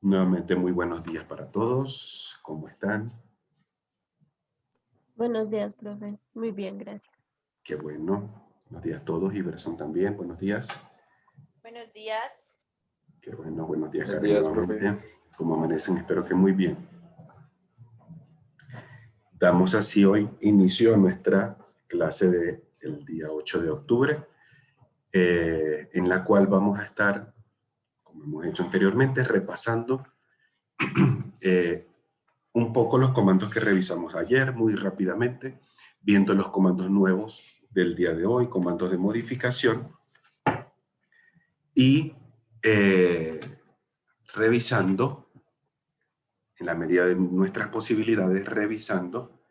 Nuevamente, muy buenos días para todos. ¿Cómo están? Buenos días, profe. Muy bien, gracias. Qué bueno. Buenos días a todos. Iverson también. Buenos días. Buenos días. Qué bueno. Buenos días, Buenos Karen, días, profe. nuevamente. ¿Cómo amanecen? Espero que muy bien. Damos así hoy inicio a nuestra clase del día 8 de octubre, en la cual vamos a estar, como hemos hecho anteriormente, repasando un poco los comandos que revisamos ayer, muy rápidamente, viendo los comandos nuevos del día de hoy, comandos de modificación, y revisando, en la medida de nuestras posibilidades, revisando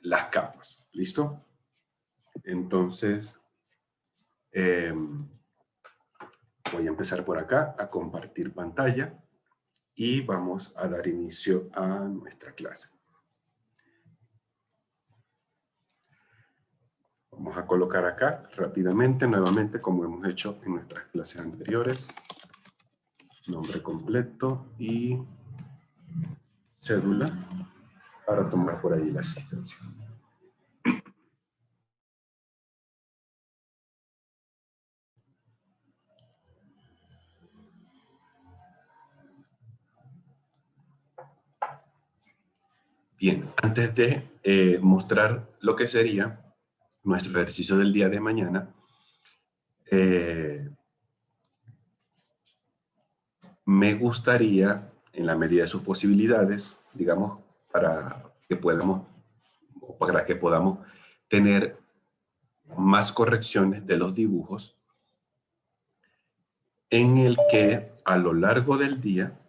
las capas. ¿Listo? Entonces, voy a empezar por acá a compartir pantalla y vamos a dar inicio a nuestra clase. Vamos a colocar acá rápidamente, nuevamente, como hemos hecho en nuestras clases anteriores, nombre completo y cédula para tomar por ahí la asistencia. Bien, antes de mostrar lo que sería nuestro ejercicio del día de mañana, me gustaría, en la medida de sus posibilidades, digamos, para que podamos tener más correcciones de los dibujos, en el que a lo largo del día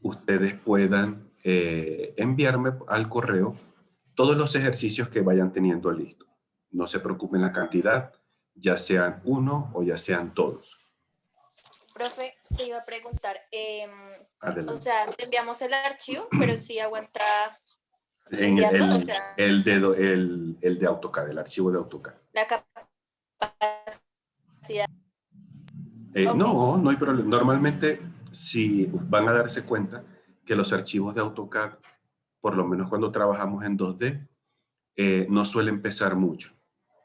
ustedes puedan enviarme al correo todos los ejercicios que vayan teniendo listos. No se preocupen la cantidad, ya sean uno o ya sean todos. Profe, te iba a preguntar, Adelante. o sea, te enviamos el archivo, pero sí aguanta En enviarlo, o sea, el de AutoCAD, el archivo de AutoCAD. la capacidad. Ok. No hay problema. Normalmente, si van a darse cuenta que los archivos de AutoCAD, por lo menos cuando trabajamos en 2D, no suelen pesar mucho,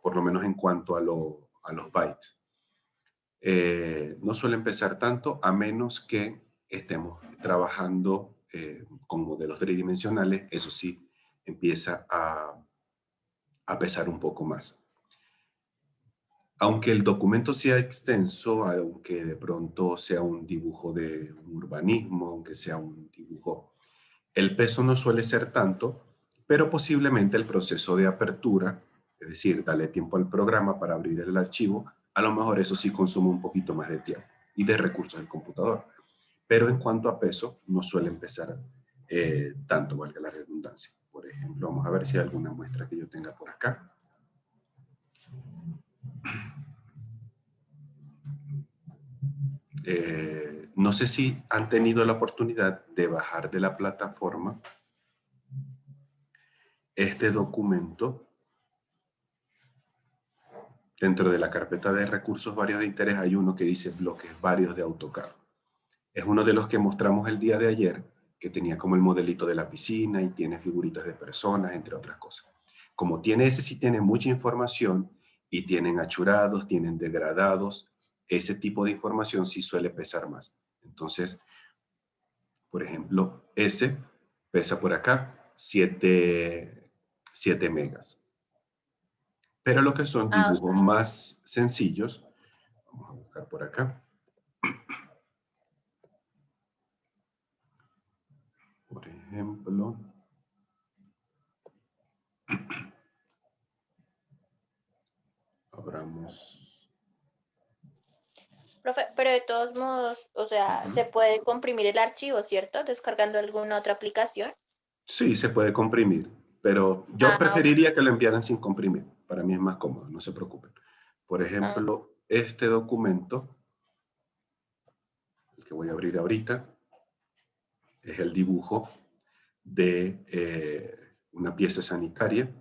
por lo menos en cuanto a los bytes. No suelen pesar tanto a menos que estemos trabajando con modelos tridimensionales. Eso sí, empieza a pesar un poco más. Aunque el documento sea extenso, aunque de pronto sea un dibujo de un urbanismo, aunque sea un dibujo, el peso no suele ser tanto, pero posiblemente el proceso de apertura, es decir, darle tiempo al programa para abrir el archivo, a lo mejor eso sí consume un poquito más de tiempo y de recursos del computador. Pero en cuanto a peso, no suelen pesar tanto, valga la redundancia. Por ejemplo, vamos a ver si hay alguna muestra que yo tenga por acá. No sé si han tenido la oportunidad de bajar de la plataforma este documento. Dentro de la carpeta de recursos varios de interés hay uno que dice bloques varios de AutoCAD. Es uno de los que mostramos el día de ayer, que tenía como el modelito de la piscina y tiene figuritas de personas, entre otras cosas. Como tiene ese, sí tiene mucha información y tienen achurados, tienen degradados, ese tipo de información sí suele pesar más. Entonces, por ejemplo, ese pesa por acá 7 megas. Pero lo que son dibujos más sencillos, vamos a buscar por acá. Por ejemplo, abramos. Profe, pero de todos modos, o sea, se puede comprimir el archivo, ¿cierto? Descargando alguna otra aplicación. Sí, se puede comprimir, pero yo preferiría que lo enviaran sin comprimir. Para mí es más cómodo, no se preocupen. Por ejemplo, este documento, el que voy a abrir ahorita, es el dibujo de una pieza sanitaria.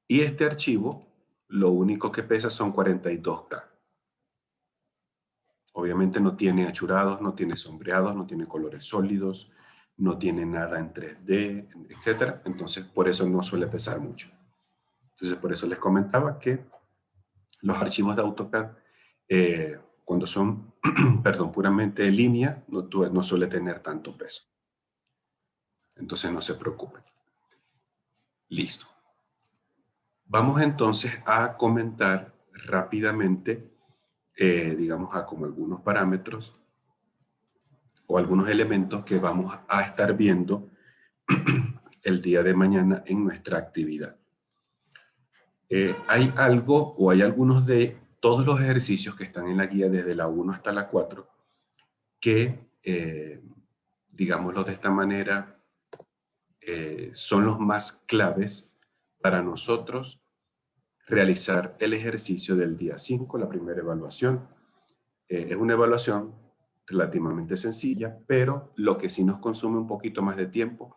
Y este archivo, lo único que pesa son 42K. Obviamente no tiene achurados, no tiene sombreados, no tiene colores sólidos, no tiene nada en 3D, etc. Entonces, por eso no suele pesar mucho. Entonces, por eso les comentaba que los archivos de AutoCAD, cuando son, perdón, puramente de línea, no suele tener tanto peso. Entonces, no se preocupen. Listo. Vamos entonces a comentar rápidamente, digamos, a como algunos parámetros o algunos elementos que vamos a estar viendo el día de mañana en nuestra actividad. Hay algo o hay algunos de todos los ejercicios que están en la guía desde la 1 hasta la 4 que, digámoslo de esta manera, son los más claves para nosotros realizar el ejercicio del día 5, la primera evaluación. Es una evaluación relativamente sencilla, pero lo que sí nos consume un poquito más de tiempo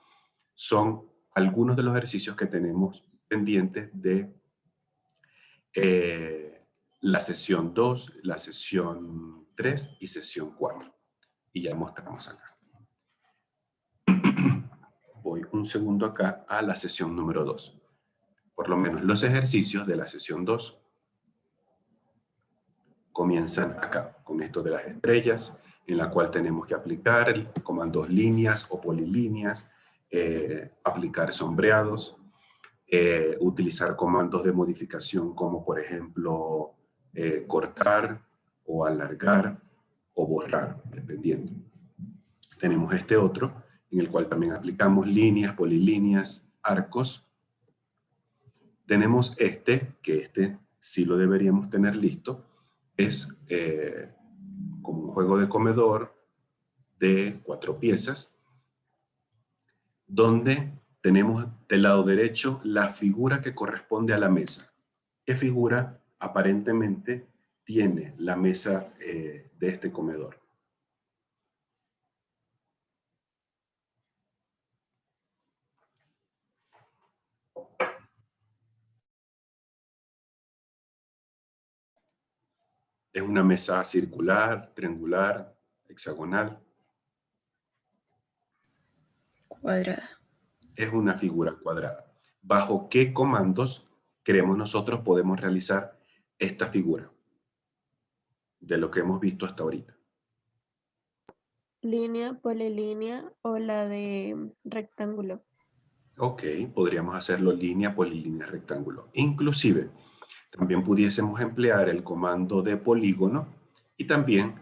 son algunos de los ejercicios que tenemos pendientes de la sesión 2, la sesión 3 y sesión 4. Y ya mostramos acá. Voy un segundo acá a la sesión número 2. Por lo menos los ejercicios de la sesión 2 comienzan acá, con esto de las estrellas, en la cual tenemos que aplicar comandos líneas o polilíneas, aplicar sombreados, utilizar comandos de modificación como por ejemplo cortar o alargar o borrar, dependiendo. Tenemos este otro, en el cual también aplicamos líneas, polilíneas, arcos. Tenemos este, que este sí lo deberíamos tener listo, es como un juego de comedor de 4 piezas, donde tenemos del lado derecho la figura que corresponde a la mesa. ¿Qué figura aparentemente tiene la mesa de este comedor? ¿Es una mesa circular, triangular, hexagonal? Cuadrada. Es una figura cuadrada. ¿Bajo qué comandos creemos nosotros podemos realizar esta figura? De lo que hemos visto hasta ahorita. Línea, polilínea o la de rectángulo. Ok, podríamos hacerlo línea, polilínea, rectángulo. Inclusive, también pudiésemos emplear el comando de polígono y también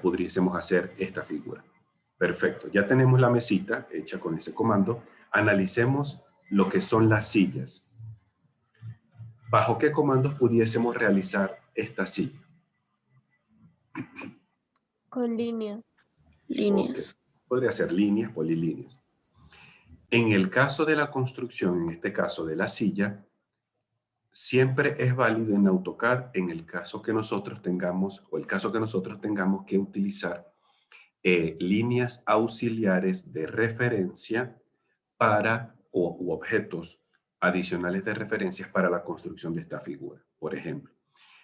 pudiésemos hacer esta figura. Perfecto, ya tenemos la mesita hecha con ese comando. Analicemos lo que son las sillas. ¿Bajo qué comandos pudiésemos realizar esta silla? Con línea. Líneas. Okay. Podría ser líneas, polilíneas. En el caso de la construcción, en este caso de la silla, siempre es válido en AutoCAD en el caso que nosotros tengamos, o el caso que nosotros tengamos que utilizar líneas auxiliares de referencia para, u objetos adicionales de referencias para la construcción de esta figura. Por ejemplo,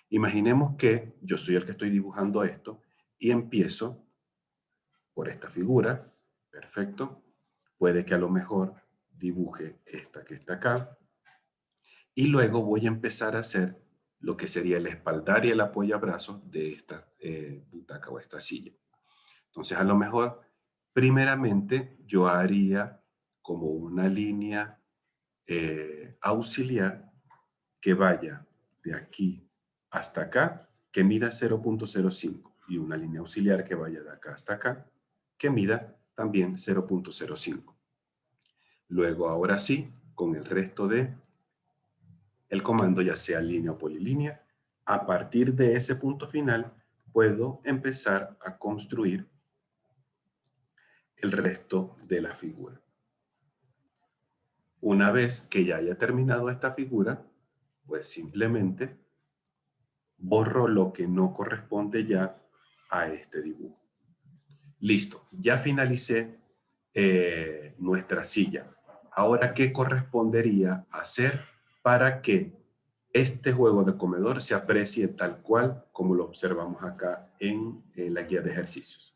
imaginemos que yo soy el que estoy dibujando esto y empiezo por esta figura. Perfecto. Puede que a lo mejor dibuje esta que está acá. Y luego voy a empezar a hacer lo que sería el espaldar y el apoyabrazos de esta butaca o esta silla. Entonces, a lo mejor, primeramente, yo haría como una línea auxiliar que vaya de aquí hasta acá, que mida 0.05, y una línea auxiliar que vaya de acá hasta acá, que mida también 0.05. Luego, ahora sí, con el resto de el comando, ya sea línea o polilínea, a partir de ese punto final, puedo empezar a construir el resto de la figura. Una vez que ya haya terminado esta figura, pues simplemente borro lo que no corresponde ya a este dibujo. Listo, ya finalicé nuestra silla. Ahora, ¿qué correspondería hacer para que este juego de comedor se aprecie tal cual como lo observamos acá en la guía de ejercicios.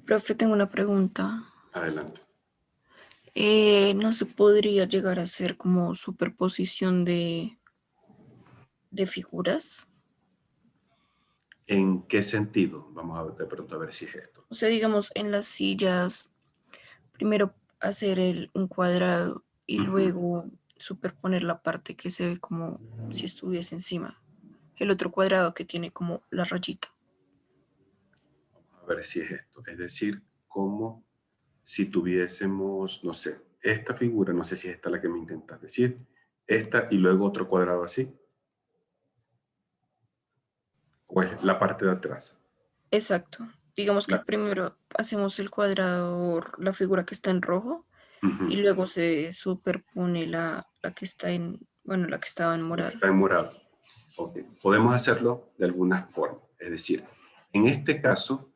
Profe, tengo una pregunta. Adelante. ¿No se podría llegar a hacer como superposición de figuras? ¿En qué sentido? Vamos a ver de pronto a ver si es esto. O sea, digamos, en las sillas, primero hacer un cuadrado y luego superponer la parte que se ve como si estuviese encima. El otro cuadrado que tiene como la rayita. A ver si es esto. Es decir, como si tuviésemos, no sé, esta figura, no sé si es esta la que me intentas decir, esta y luego otro cuadrado así. O es la parte de atrás. Exacto. Digamos que La- primero hacemos el cuadrado, la figura que está en rojo, Ujú. y luego se superpone la que está bueno, la que estaba en La que morado. está en morado. Ok. Podemos hacerlo de algunas formas. Es decir, en este caso,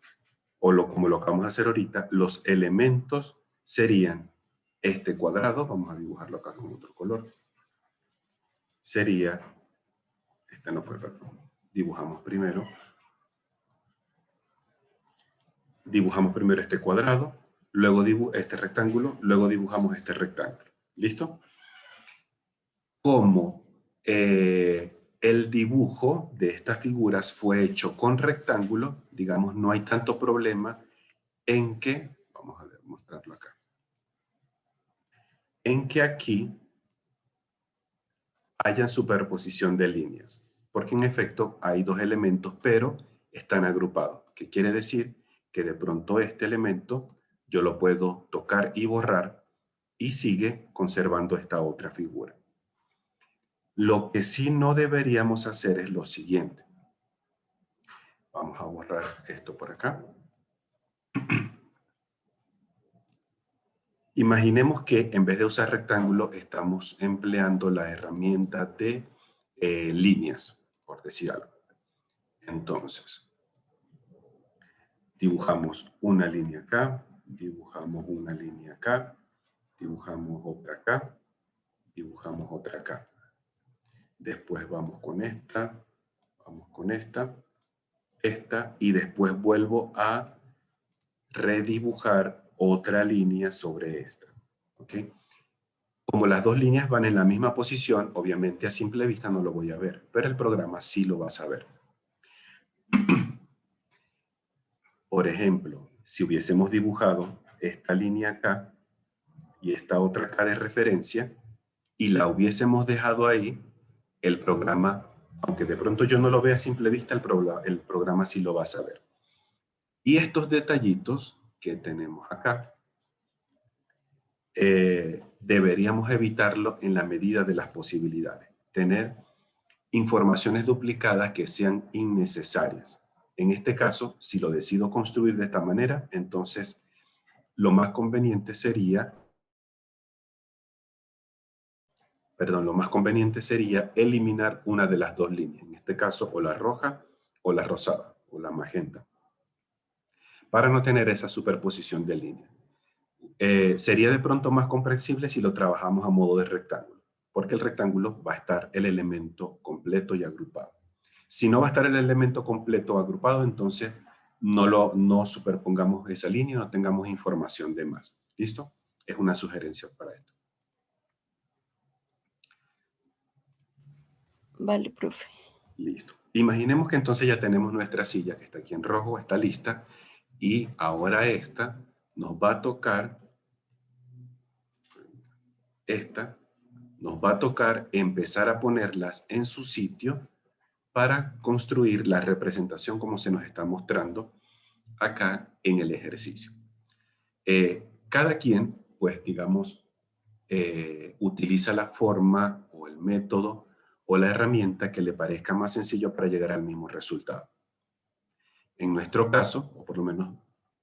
como lo acabamos de hacer ahorita, los elementos serían este cuadrado, vamos a dibujarlo acá con otro color, sería, este no fue, perdón, dibujamos primero este cuadrado, luego este rectángulo, luego dibujamos este rectángulo. ¿Listo? Como el dibujo de estas figuras fue hecho con rectángulo, digamos, no hay tanto problema en que, vamos a mostrarlo acá, en que aquí haya superposición de líneas, porque en efecto hay dos elementos, pero están agrupados, que quiere decir que de pronto este elemento yo lo puedo tocar y borrar y sigue conservando esta otra figura. Lo que sí no deberíamos hacer es lo siguiente. Vamos a borrar esto por acá. Imaginemos que en vez de usar rectángulo estamos empleando la herramienta de líneas, por decir algo. Entonces, dibujamos una línea acá, dibujamos una línea acá, dibujamos otra acá, dibujamos otra acá. Después vamos con esta, esta, y después vuelvo a redibujar otra línea sobre esta. ¿Ok? Como las dos líneas van en la misma posición, obviamente a simple vista no lo voy a ver, pero el programa sí lo va a saber. Por ejemplo, si hubiésemos dibujado esta línea acá y esta otra acá de referencia y la hubiésemos dejado ahí, el programa, aunque de pronto yo no lo vea a simple vista, el programa sí lo va a saber. Y estos detallitos que tenemos acá, deberíamos evitarlo en la medida de las posibilidades. Tener informaciones duplicadas que sean innecesarias. En este caso, si lo decido construir de esta manera, entonces lo más conveniente sería, eliminar una de las dos líneas, en este caso o la roja o la rosada o la magenta, para no tener esa superposición de líneas. Sería de pronto más comprensible si lo trabajamos a modo de rectángulo, porque el rectángulo va a estar el elemento completo y agrupado. Si no va a estar el elemento completo agrupado, entonces no superpongamos esa línea, no tengamos información de más. ¿Listo? Es una sugerencia para esto. Vale, profe. Listo. Imaginemos que entonces ya tenemos nuestra silla que está aquí en rojo, está lista, y ahora esta nos va a tocar, empezar a ponerlas en su sitio para construir la representación como se nos está mostrando acá en el ejercicio. Cada quien, pues digamos, utiliza la forma o el método o la herramienta que le parezca más sencillo para llegar al mismo resultado. En nuestro caso, o por lo menos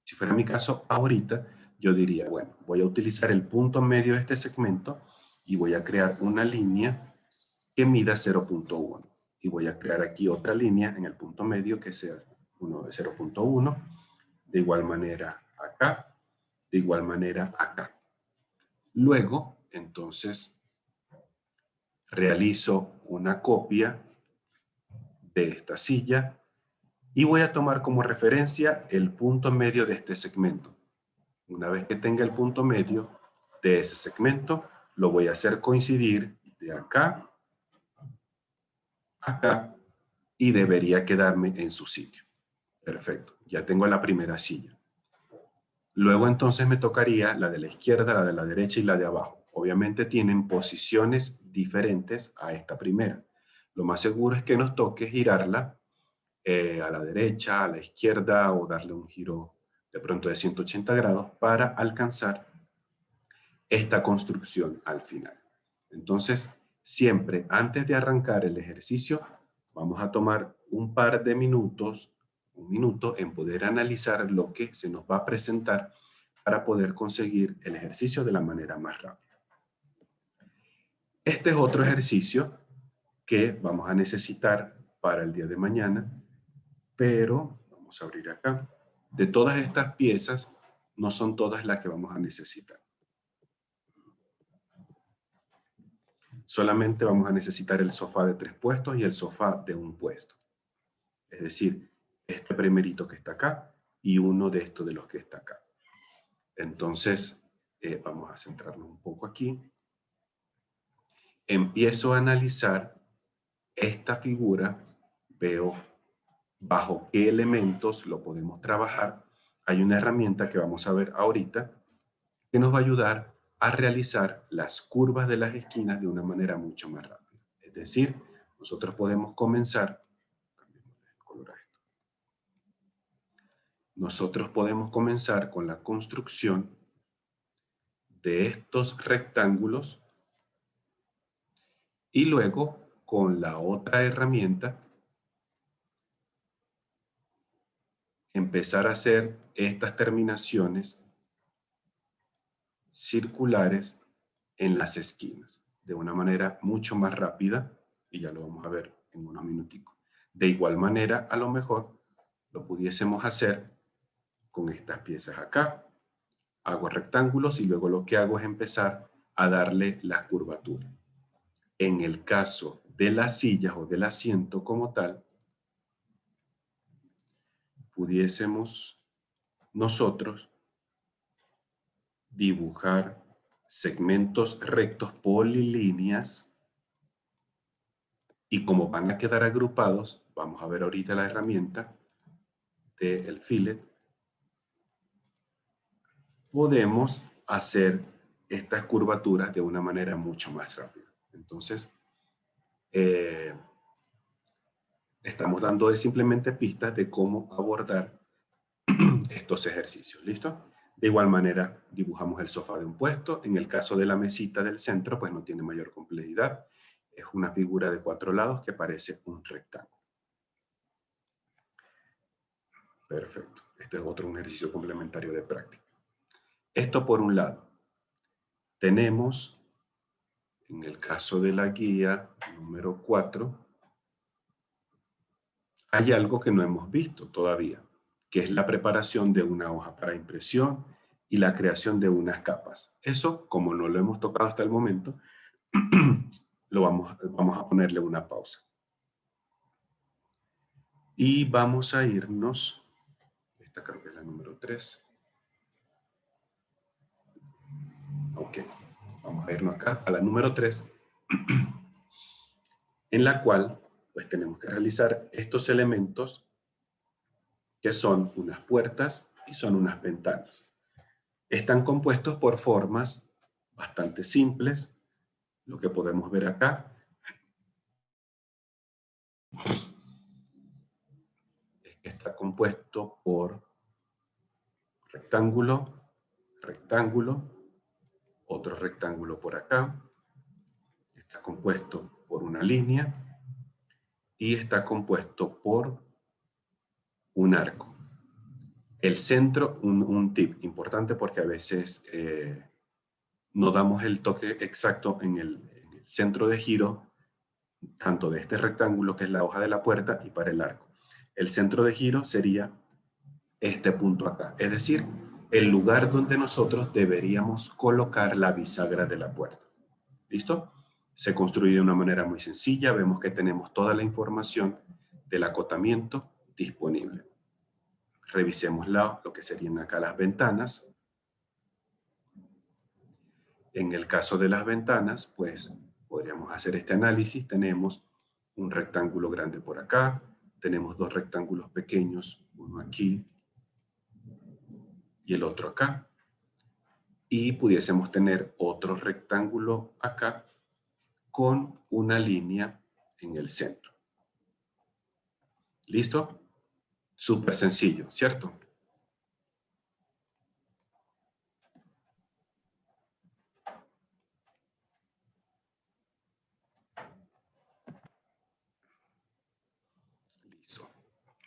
si fuera mi caso ahorita, yo diría, bueno, voy a utilizar el punto medio de este segmento y voy a crear una línea que mida 0.1. y voy a crear aquí otra línea en el punto medio que sea 0.1, de igual manera acá, de igual manera acá. Luego, entonces, realizo una copia de esta silla y voy a tomar como referencia el punto medio de este segmento. Una vez que tenga el punto medio de ese segmento, lo voy a hacer coincidir de acá a acá y debería quedarme en su sitio. Perfecto, ya tengo la primera silla. Luego entonces me tocaría la de la izquierda, la de la derecha y la de abajo. Obviamente tienen posiciones diferentes a esta primera. Lo más seguro es que nos toque girarla a la derecha, a la izquierda o darle un giro de pronto de 180 grados para alcanzar esta construcción al final. Entonces, siempre antes de arrancar el ejercicio, vamos a tomar un par de minutos, un minuto en poder analizar lo que se nos va a presentar para poder conseguir el ejercicio de la manera más rápida. Este es otro ejercicio que vamos a necesitar para el día de mañana, pero vamos a abrir acá. De todas estas piezas, no son todas las que vamos a necesitar. Solamente vamos a necesitar el sofá de 3 puestos y el sofá de 1 puesto. Es decir, este primerito que está acá y uno de estos de los que está acá. Entonces, vamos a centrarnos un poco aquí. Empiezo a analizar esta figura, veo bajo qué elementos lo podemos trabajar. Hay una herramienta que vamos a ver ahorita que nos va a ayudar a realizar las curvas de las esquinas de una manera mucho más rápida. Es decir, nosotros podemos comenzar, con la construcción de estos rectángulos y luego con la otra herramienta empezar a hacer estas terminaciones circulares en las esquinas de una manera mucho más rápida y ya lo vamos a ver en unos minuticos. De igual manera, a lo mejor lo pudiésemos hacer con estas piezas acá. Hago rectángulos y luego lo que hago es empezar a darle la curvatura. En el caso de las sillas o del asiento como tal, pudiésemos nosotros dibujar segmentos rectos polilíneas y como van a quedar agrupados, vamos a ver ahorita la herramienta del fillet, podemos hacer estas curvaturas de una manera mucho más rápida. Entonces, estamos dando simplemente pistas de cómo abordar estos ejercicios, ¿listo? De igual manera, dibujamos el sofá de un puesto. En el caso de la mesita del centro, pues no tiene mayor complejidad. Es una figura de 4 lados que parece un rectángulo. Perfecto. Este es otro ejercicio complementario de práctica. Esto por un lado. Tenemos, en el caso de la guía número 4, hay algo que no hemos visto todavía, que es la preparación de una hoja para impresión y la creación de unas capas. Eso, como no lo hemos tocado hasta el momento, vamos a ponerle una pausa. Y vamos a irnos, esta creo que es la número 3. Ok, vamos a irnos acá a la número 3, en la cual pues tenemos que realizar estos elementos que son unas puertas y son unas ventanas. Están compuestos por formas bastante simples. Lo que podemos ver acá es que está compuesto por rectángulo, rectángulo, otro rectángulo por acá, está compuesto por una línea y está compuesto por un arco. El centro, un tip importante porque a veces no damos el toque exacto en el centro de giro tanto de este rectángulo que es la hoja de la puerta y para el arco. El centro de giro sería este punto acá, es decir, el lugar donde nosotros deberíamos colocar la bisagra de la puerta. ¿Listo? Se construye de una manera muy sencilla. Vemos que tenemos toda la información del acotamiento disponible. Revisemos lo que serían acá las ventanas. En el caso de las ventanas, pues podríamos hacer este análisis. Tenemos un rectángulo grande por acá, tenemos dos rectángulos pequeños, uno aquí y el otro acá. Y pudiésemos tener otro rectángulo acá con una línea en el centro. ¿Listo? Súper sencillo, ¿cierto? Listo.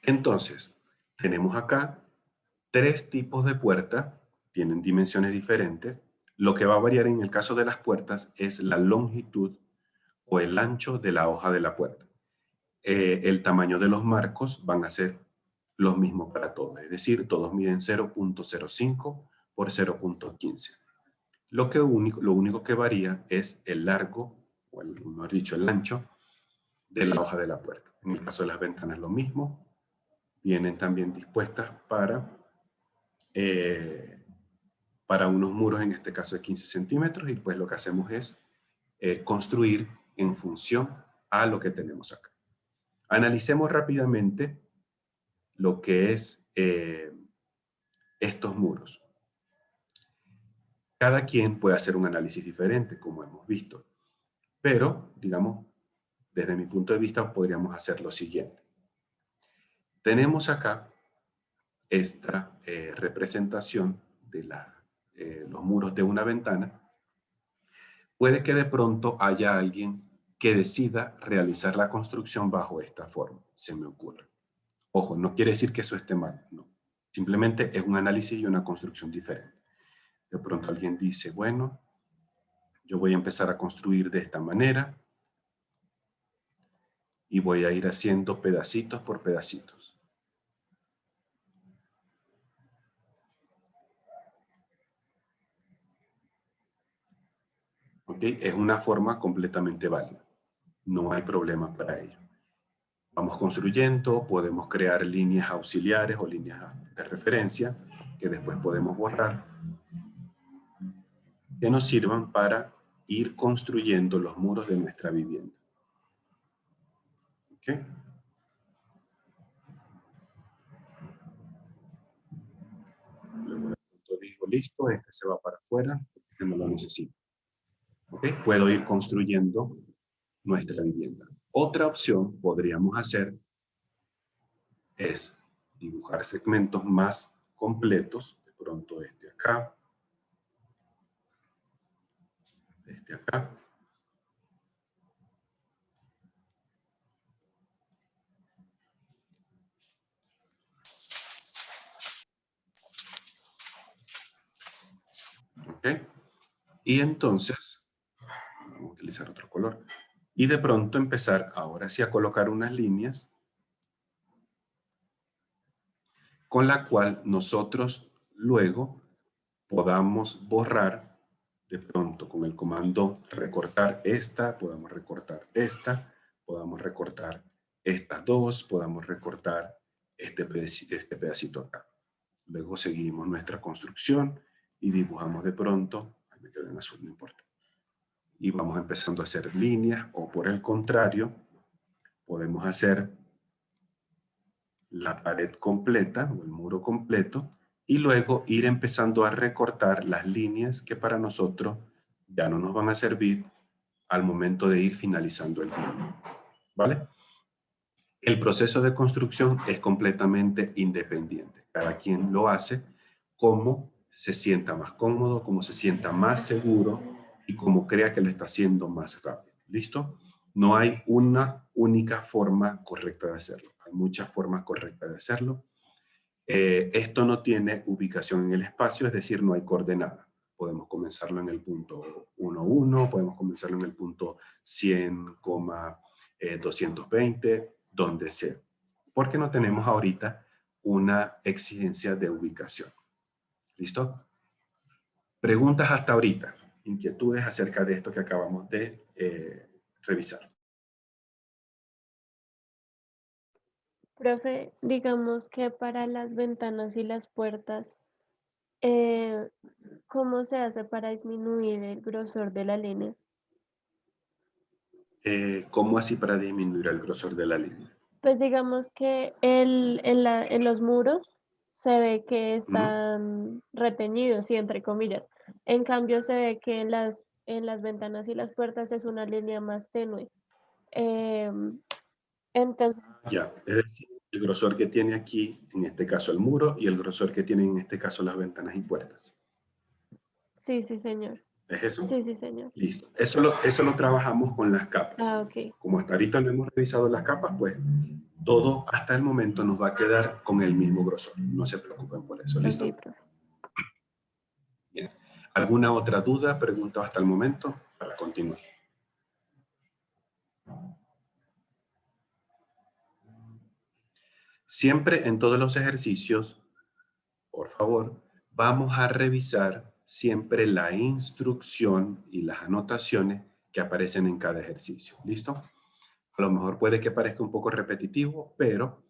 Entonces, tenemos acá 3 tipos de puerta, tienen dimensiones diferentes. Lo que va a variar en el caso de las puertas es la longitud o el ancho de la hoja de la puerta. El tamaño de los marcos van a ser los mismos para todos, es decir, todos miden 0.05 por 0.15. Lo único que varía es el largo, o mejor dicho, el ancho de la hoja de la puerta. En el caso de las ventanas lo mismo, vienen también dispuestas para unos muros, en este caso de 15 centímetros, y pues lo que hacemos es construir en función a lo que tenemos acá. Analicemos rápidamente lo que es estos muros. Cada quien puede hacer un análisis diferente, como hemos visto, pero, digamos, desde mi punto de vista podríamos hacer lo siguiente. Tenemos acá esta representación de los muros de una ventana. Puede que de pronto haya alguien que decida realizar la construcción bajo esta forma, se me ocurre. Ojo, no quiere decir que eso esté mal, no. Simplemente es un análisis y una construcción diferente. De pronto alguien dice, bueno, yo voy a empezar a construir de esta manera y voy a ir haciendo pedacitos por pedacitos. ¿Okay? Es una forma completamente válida. No hay problema para ello. Vamos construyendo, podemos crear líneas auxiliares o líneas de referencia que después podemos borrar, que nos sirvan para ir construyendo los muros de nuestra vivienda. ¿Okay? Luego de pronto digo, listo, este se va para afuera, porque no lo necesito. ¿Okay? Puedo ir construyendo nuestra vivienda. Otra opción podríamos hacer es dibujar segmentos más completos, de pronto este acá, este acá. ¿Ok? Y entonces, vamos a utilizar otro color. Y de pronto empezar ahora sí a colocar unas líneas con la cual nosotros luego podamos borrar de pronto con el comando recortar esta, podamos recortar esta, podamos recortar estas dos, podamos recortar este pedacito acá. Luego seguimos nuestra construcción y dibujamos de pronto, ahí me quedó en azul, no importa. Y vamos empezando a hacer líneas, o por el contrario, podemos hacer la pared completa o el muro completo y luego ir empezando a recortar las líneas que para nosotros ya no nos van a servir al momento de ir finalizando el muro. ¿Vale? El proceso de construcción es completamente independiente. Cada quien lo hace como se sienta más cómodo, como se sienta más seguro y como crea que lo está haciendo más rápido. ¿Listo? No hay una única forma correcta de hacerlo. Hay muchas formas correctas de hacerlo. Esto no tiene ubicación en el espacio, es decir, no hay coordenada. Podemos comenzarlo en el punto 1, 1, podemos comenzarlo en el punto 100, 220, donde sea. Porque no tenemos ahorita una exigencia de ubicación. ¿Listo? Preguntas hasta ahorita. Inquietudes acerca de esto que acabamos de revisar. Profe, digamos que para las ventanas y las puertas, ¿cómo se hace para disminuir el grosor de la línea? ¿Cómo así para disminuir el grosor de la línea? Pues digamos que en los muros se ve que están retenidos, y entre comillas. En cambio, se ve que en las ventanas y las puertas es una línea más tenue. Em, entonces, Ya, es decir, el grosor que tiene aquí, en este caso el muro, y el grosor que tienen en este caso las ventanas y puertas. sí, sí, señor. ¿Es eso? Sí, sí, señor. Listo. Eso lo trabajamos con las capas. Ah, ok. Como hasta ahorita no hemos revisado las capas, pues todo hasta el momento nos va a quedar con el mismo grosor. No se preocupen por eso. ¿Listo? Ok, profe. Bien. ¿Alguna otra duda, pregunta hasta el momento para continuar? Siempre en todos los ejercicios, por favor, vamos a revisar siempre la instrucción y las anotaciones que aparecen en cada ejercicio. ¿Listo? A lo mejor puede que parezca un poco repetitivo, pero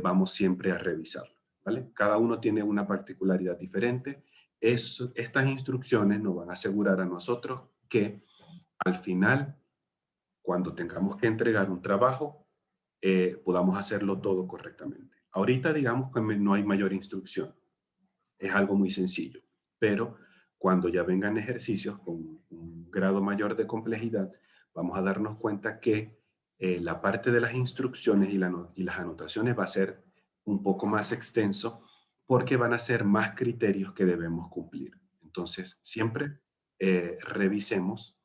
vamos siempre a revisarlo. ¿Vale? Cada uno tiene una particularidad diferente. Estas instrucciones nos van a asegurar a nosotros que al final, cuando tengamos que entregar un trabajo, podamos hacerlo todo correctamente. Ahorita digamos que no hay mayor instrucción. Es algo muy sencillo, pero cuando ya vengan ejercicios con un grado mayor de complejidad, vamos a darnos cuenta que la parte de las instrucciones y las anotaciones va a ser un poco más extenso porque van a ser más criterios que debemos cumplir. Entonces, siempre revisemos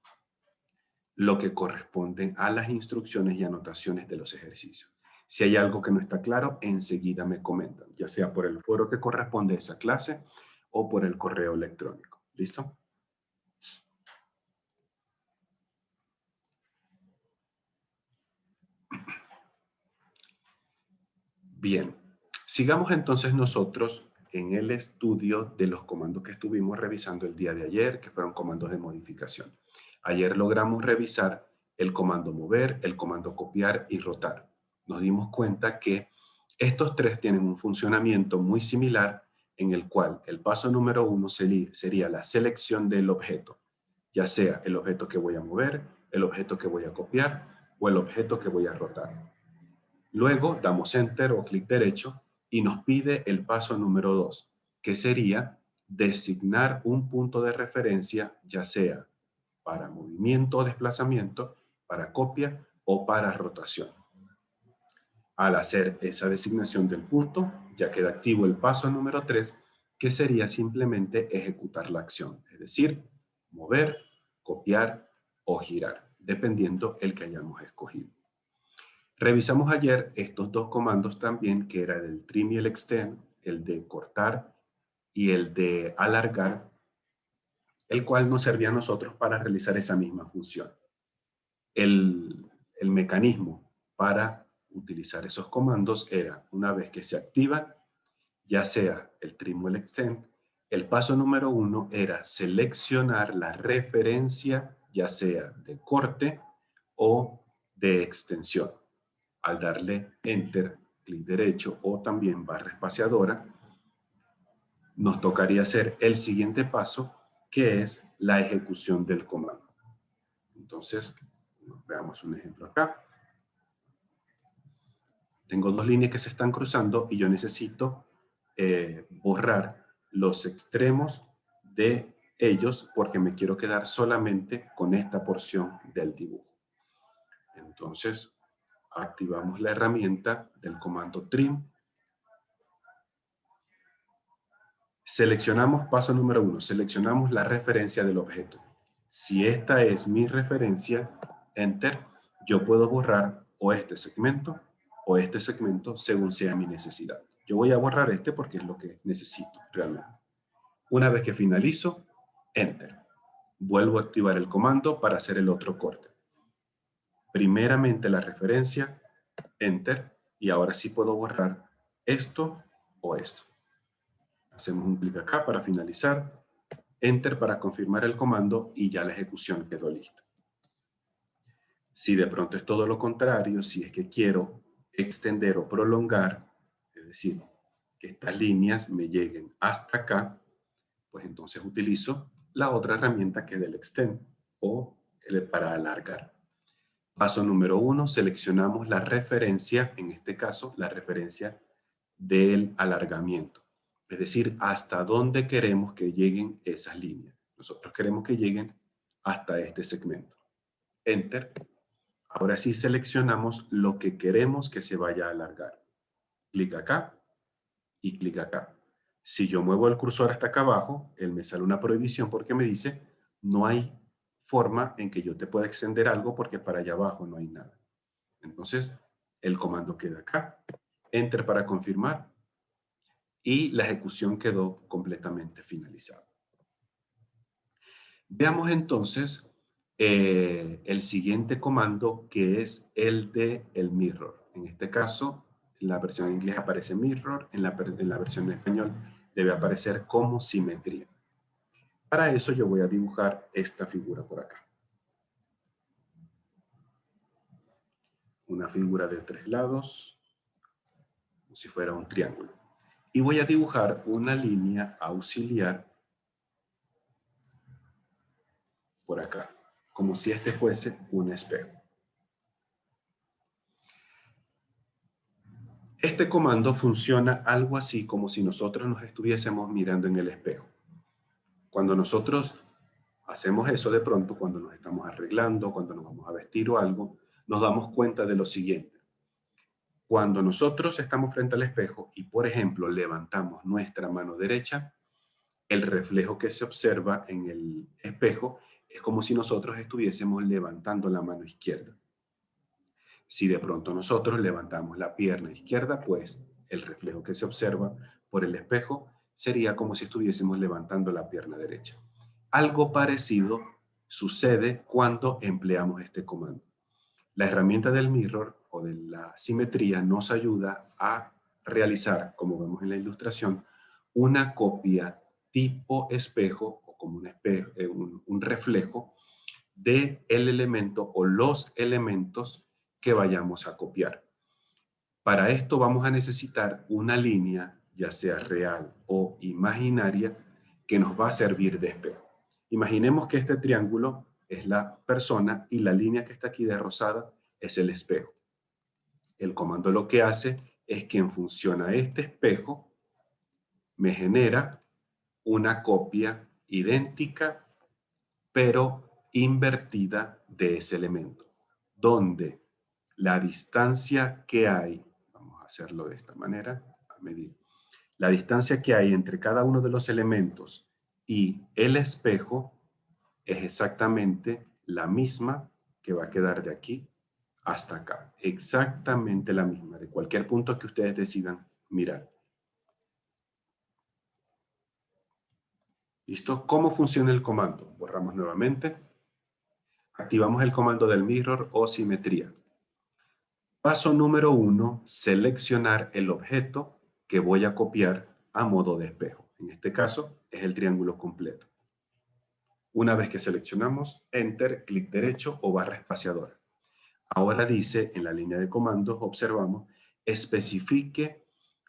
lo que corresponde a las instrucciones y anotaciones de los ejercicios. Si hay algo que no está claro, enseguida me comentan, ya sea por el foro que corresponde a esa clase o por el correo electrónico. ¿Listo? Bien, sigamos entonces nosotros en el estudio de los comandos que estuvimos revisando el día de ayer, que fueron comandos de modificación. Ayer logramos revisar el comando mover, el comando copiar y rotar. Nos dimos cuenta que estos tres tienen un funcionamiento muy similar en el cual el paso número 1 sería la selección del objeto, ya sea el objeto que voy a mover, el objeto que voy a copiar o el objeto que voy a rotar. Luego damos Enter o clic derecho y nos pide el paso número 2, que sería designar un punto de referencia, ya sea para movimiento o desplazamiento, para copia o para rotación. Al hacer esa designación del punto, ya queda activo el paso número 3, que sería simplemente ejecutar la acción, es decir, mover, copiar o girar, dependiendo el que hayamos escogido. Revisamos ayer estos dos comandos también, que era el trim y el extend, el de cortar y el de alargar, el cual nos servía a nosotros para realizar esa misma función. El mecanismo para utilizar esos comandos era, una vez que se activan, ya sea el trim o el extend, el paso número 1 era seleccionar la referencia, ya sea de corte o de extensión. Al darle Enter, clic derecho o también barra espaciadora, nos tocaría hacer el siguiente paso, que es la ejecución del comando. Entonces, veamos un ejemplo acá. Tengo dos líneas que se están cruzando y yo necesito borrar los extremos de ellos porque me quiero quedar solamente con esta porción del dibujo. Entonces, activamos la herramienta del comando trim. Seleccionamos paso número 1, seleccionamos la referencia del objeto. Si esta es mi referencia, Enter, yo puedo borrar o este segmento según sea mi necesidad. Yo voy a borrar este porque es lo que necesito realmente. Una vez que finalizo, Enter. Vuelvo a activar el comando para hacer el otro corte. primeramente la referencia, Enter, y ahora sí puedo borrar esto o esto. Hacemos un clic acá para finalizar, Enter para confirmar el comando y ya la ejecución quedó lista. Si de pronto es todo lo contrario, si es que quiero extender o prolongar, es decir, que estas líneas me lleguen hasta acá, pues entonces utilizo la otra herramienta que es del Extend o para alargar. Paso número 1, seleccionamos la referencia, en este caso la referencia del alargamiento. Es decir, hasta dónde queremos que lleguen esas líneas. Nosotros queremos que lleguen hasta este segmento. Enter. Ahora sí seleccionamos lo que queremos que se vaya a alargar. Clic acá y clic acá. Si yo muevo el cursor hasta acá abajo, él me sale una prohibición porque me dice no hay forma en que yo te pueda extender algo porque para allá abajo no hay nada. Entonces, el comando queda acá. Enter para confirmar y la ejecución quedó completamente finalizada. Veamos entonces el siguiente comando, que es el de el mirror. En este caso, en la versión en inglés aparece mirror, en la versión en español debe aparecer como simetría. Para eso yo voy a dibujar esta figura por acá. Una figura de 3 lados, como si fuera un triángulo. Y voy a dibujar una línea auxiliar por acá, como si este fuese un espejo. Este comando funciona algo así como si nosotros nos estuviésemos mirando en el espejo. Cuando nosotros hacemos eso de pronto, cuando nos estamos arreglando, cuando nos vamos a vestir o algo, nos damos cuenta de lo siguiente. Cuando nosotros estamos frente al espejo y, por ejemplo, levantamos nuestra mano derecha, el reflejo que se observa en el espejo es como si nosotros estuviésemos levantando la mano izquierda. Si de pronto nosotros levantamos la pierna izquierda, pues el reflejo que se observa por el espejo sería como si estuviésemos levantando la pierna derecha. Algo parecido sucede cuando empleamos este comando. La herramienta del mirror o de la simetría nos ayuda a realizar, como vemos en la ilustración, una copia tipo espejo o como un reflejo del elemento o los elementos que vayamos a copiar. Para esto vamos a necesitar una línea, ya sea real o imaginaria, que nos va a servir de espejo. Imaginemos que este triángulo es la persona y la línea que está aquí de rosada es el espejo. El comando lo que hace es que en función a este espejo me genera una copia idéntica pero invertida de ese elemento, donde la distancia que hay, vamos a hacerlo de esta manera, a medir, la distancia que hay entre cada uno de los elementos y el espejo es exactamente la misma que va a quedar de aquí hasta acá. Exactamente la misma, de cualquier punto que ustedes decidan mirar. ¿Listo? ¿Cómo funciona el comando? Borramos nuevamente. Activamos el comando del mirror o simetría. Paso número 1, seleccionar el objeto que voy a copiar a modo de espejo. En este caso es el triángulo completo. Una vez que seleccionamos, Enter, clic derecho o barra espaciadora. Ahora dice en la línea de comandos, observamos, especifique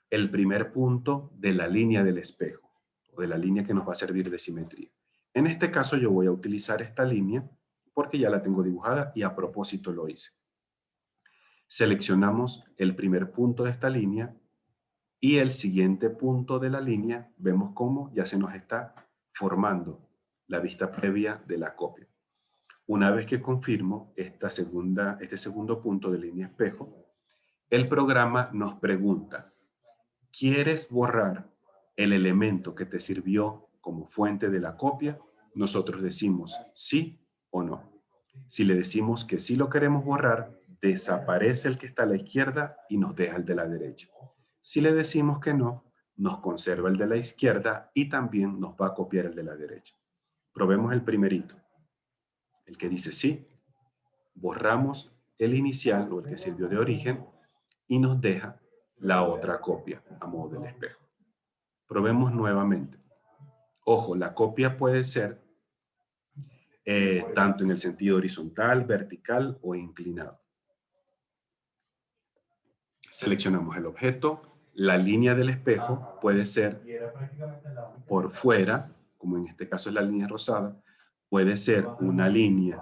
el primer punto de la línea del espejo o de la línea que nos va a servir de simetría. En este caso yo voy a utilizar esta línea porque ya la tengo dibujada y a propósito lo hice. Seleccionamos el primer punto de esta línea y el siguiente punto de la línea vemos cómo ya se nos está formando la vista previa de la copia. Una vez que confirmo este segundo punto de línea espejo, el programa nos pregunta, ¿quieres borrar el elemento que te sirvió como fuente de la copia? Nosotros decimos sí o no. Si le decimos que sí lo queremos borrar, desaparece el que está a la izquierda y nos deja el de la derecha. Si le decimos que no, nos conserva el de la izquierda y también nos va a copiar el de la derecha. Probemos el primerito. El que dice sí, borramos el inicial o el que sirvió de origen y nos deja la otra copia a modo del espejo. Probemos nuevamente. Ojo, la copia puede ser tanto en el sentido horizontal, vertical o inclinado. Seleccionamos el objeto. La línea del espejo puede ser por fuera, como en este caso es la línea rosada, puede ser una línea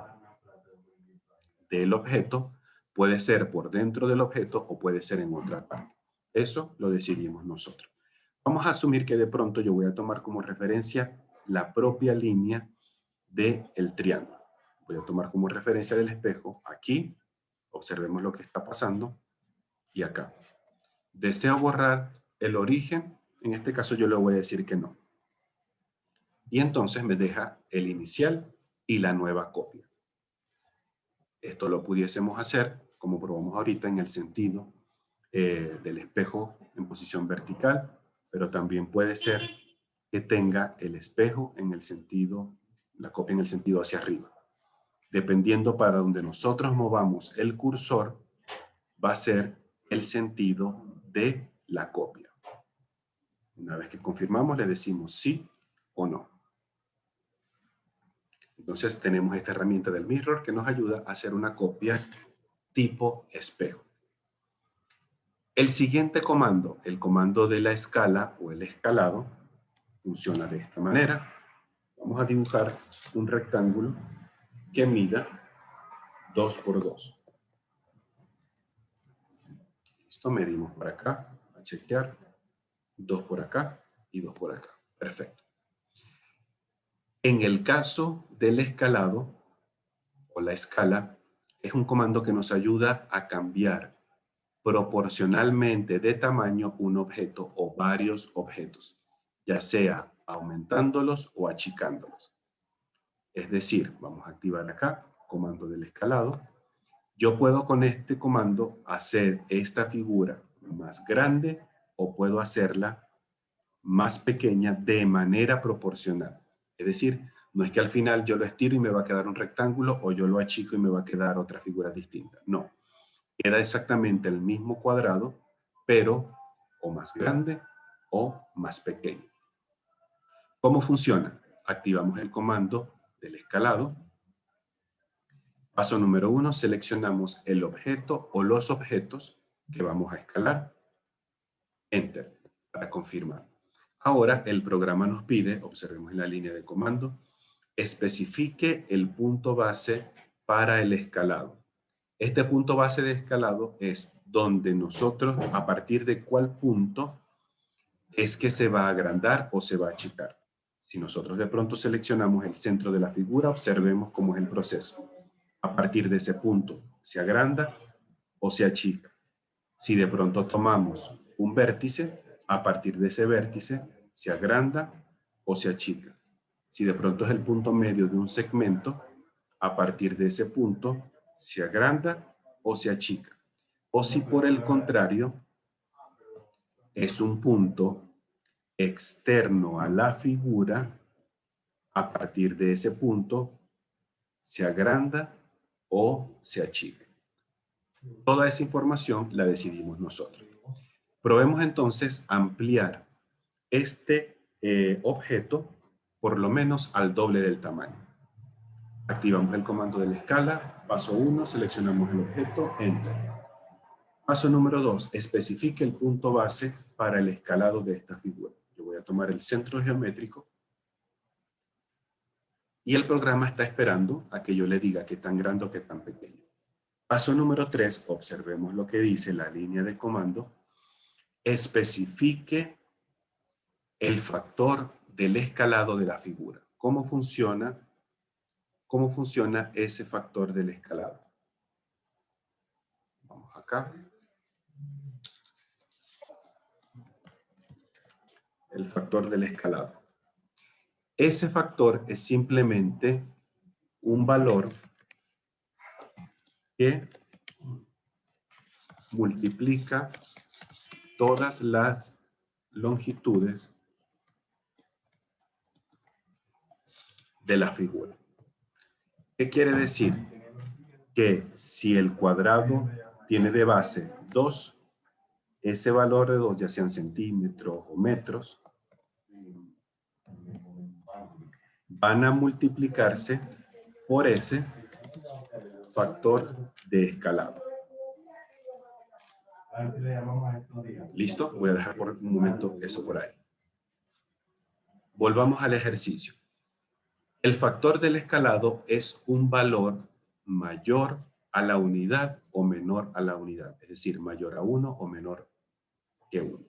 del objeto, puede ser por dentro del objeto o puede ser en otra parte. Eso lo decidimos nosotros. Vamos a asumir que de pronto yo voy a tomar como referencia la propia línea del triángulo. Voy a tomar como referencia del espejo aquí, observemos lo que está pasando, y acá. ¿Deseo borrar el origen? En este caso yo le voy a decir que no. Y entonces me deja el inicial y la nueva copia. Esto lo pudiésemos hacer, como probamos ahorita, en el sentido del espejo en posición vertical, pero también puede ser que tenga el espejo en el sentido, la copia en el sentido hacia arriba. Dependiendo para donde nosotros movamos el cursor, va a ser el sentido de la copia. Una vez que confirmamos, le decimos sí o no. Entonces tenemos esta herramienta del mirror que nos ayuda a hacer una copia tipo espejo. El siguiente comando, el comando de la escala o el escalado, funciona de esta manera. Vamos a dibujar un rectángulo que mida 2 por 2. Esto medimos por acá, a chequear, 2 por acá y 2 por acá. Perfecto. En el caso del escalado o la escala, es un comando que nos ayuda a cambiar proporcionalmente de tamaño un objeto o varios objetos, ya sea aumentándolos o achicándolos. Es decir, vamos a activar acá, comando del escalado. Yo puedo con este comando hacer esta figura más grande o puedo hacerla más pequeña de manera proporcional. Es decir, no es que al final yo lo estiro y me va a quedar un rectángulo o yo lo achico y me va a quedar otra figura distinta. No, queda exactamente el mismo cuadrado, pero o más grande o más pequeño. ¿Cómo funciona? Activamos el comando del escalado. Paso número 1, seleccionamos el objeto o los objetos que vamos a escalar. Enter para confirmar. Ahora el programa nos pide, observemos en la línea de comando, especifique el punto base para el escalado. Este punto base de escalado es donde nosotros, a partir de cuál punto, es que se va a agrandar o se va a achicar. Si nosotros de pronto seleccionamos el centro de la figura, observemos cómo es el proceso. A partir de ese punto, se agranda o se achica. Si de pronto tomamos un vértice, a partir de ese vértice, se agranda o se achica. Si de pronto es el punto medio de un segmento, a partir de ese punto, se agranda o se achica. O si por el contrario, es un punto externo a la figura, a partir de ese punto, se agranda o se achica. Toda esa información la decidimos nosotros. Probemos entonces ampliar este objeto por lo menos al doble del tamaño. Activamos el comando de la escala. Paso 1, seleccionamos el objeto, Enter. Paso número 2, especifique el punto base para el escalado de esta figura. Yo voy a tomar el centro geométrico y el programa está esperando a que yo le diga qué tan grande o qué tan pequeño. Paso número 3, observemos lo que dice la línea de comando. Especifique el factor del escalado de la figura. ¿Cómo funciona ese factor del escalado? Vamos acá. El factor del escalado. Ese factor es simplemente un valor que multiplica todas las longitudes de la figura. ¿Qué quiere decir? que si el cuadrado tiene de base 2, ese valor de 2, ya sean centímetros o metros, van a multiplicarse por ese factor de escalado. ¿Listo? Voy a dejar por un momento eso por ahí. Volvamos al ejercicio. El factor del escalado es un valor mayor a la unidad o menor a la unidad, es decir, mayor a 1 o menor que 1.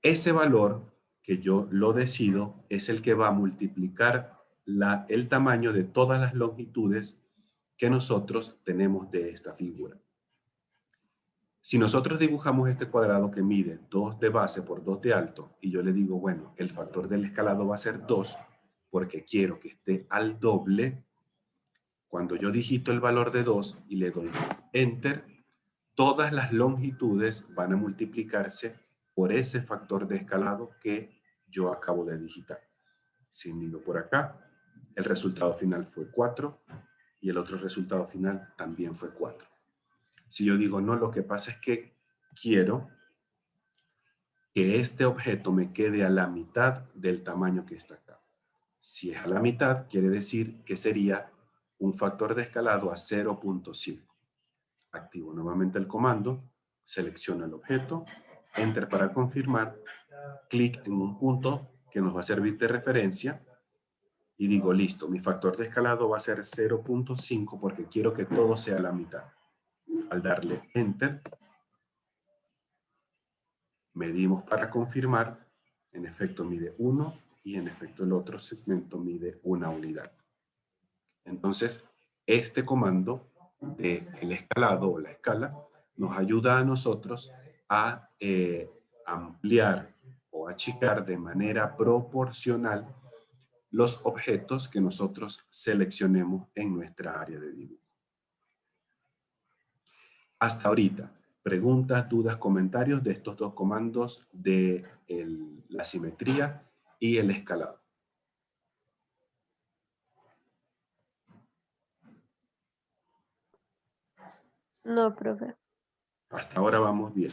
Ese valor que yo lo decido es el que va a multiplicar el tamaño de todas las longitudes que nosotros tenemos de esta figura. Si nosotros dibujamos este cuadrado que mide 2 de base por 2 de alto y yo le digo, bueno, el factor del escalado va a ser 2 porque quiero que esté al doble, cuando yo digito el valor de 2 y le doy Enter, todas las longitudes van a multiplicarse por ese factor de escalado que yo acabo de digitar. Si mido por acá, el resultado final fue 4 y el otro resultado final también fue 4. Si yo digo, no, lo que pasa es que quiero que este objeto me quede a la mitad del tamaño que está acá. Si es a la mitad, quiere decir que sería un factor de escalado a 0.5. Activo nuevamente el comando, selecciono el objeto, Enter para confirmar, clic en un punto que nos va a servir de referencia y digo, listo, mi factor de escalado va a ser 0.5 porque quiero que todo sea a la mitad. Al darle Enter, medimos para confirmar, en efecto mide 1 y en efecto el otro segmento mide 1 unidad. Entonces, este comando del escalado o la escala nos ayuda a nosotros a ampliar o achicar de manera proporcional los objetos que nosotros seleccionemos en nuestra área de dibujo. Hasta ahorita, preguntas, dudas, comentarios de estos dos comandos de la simetría y el escalado. No, profe. Hasta ahora vamos bien.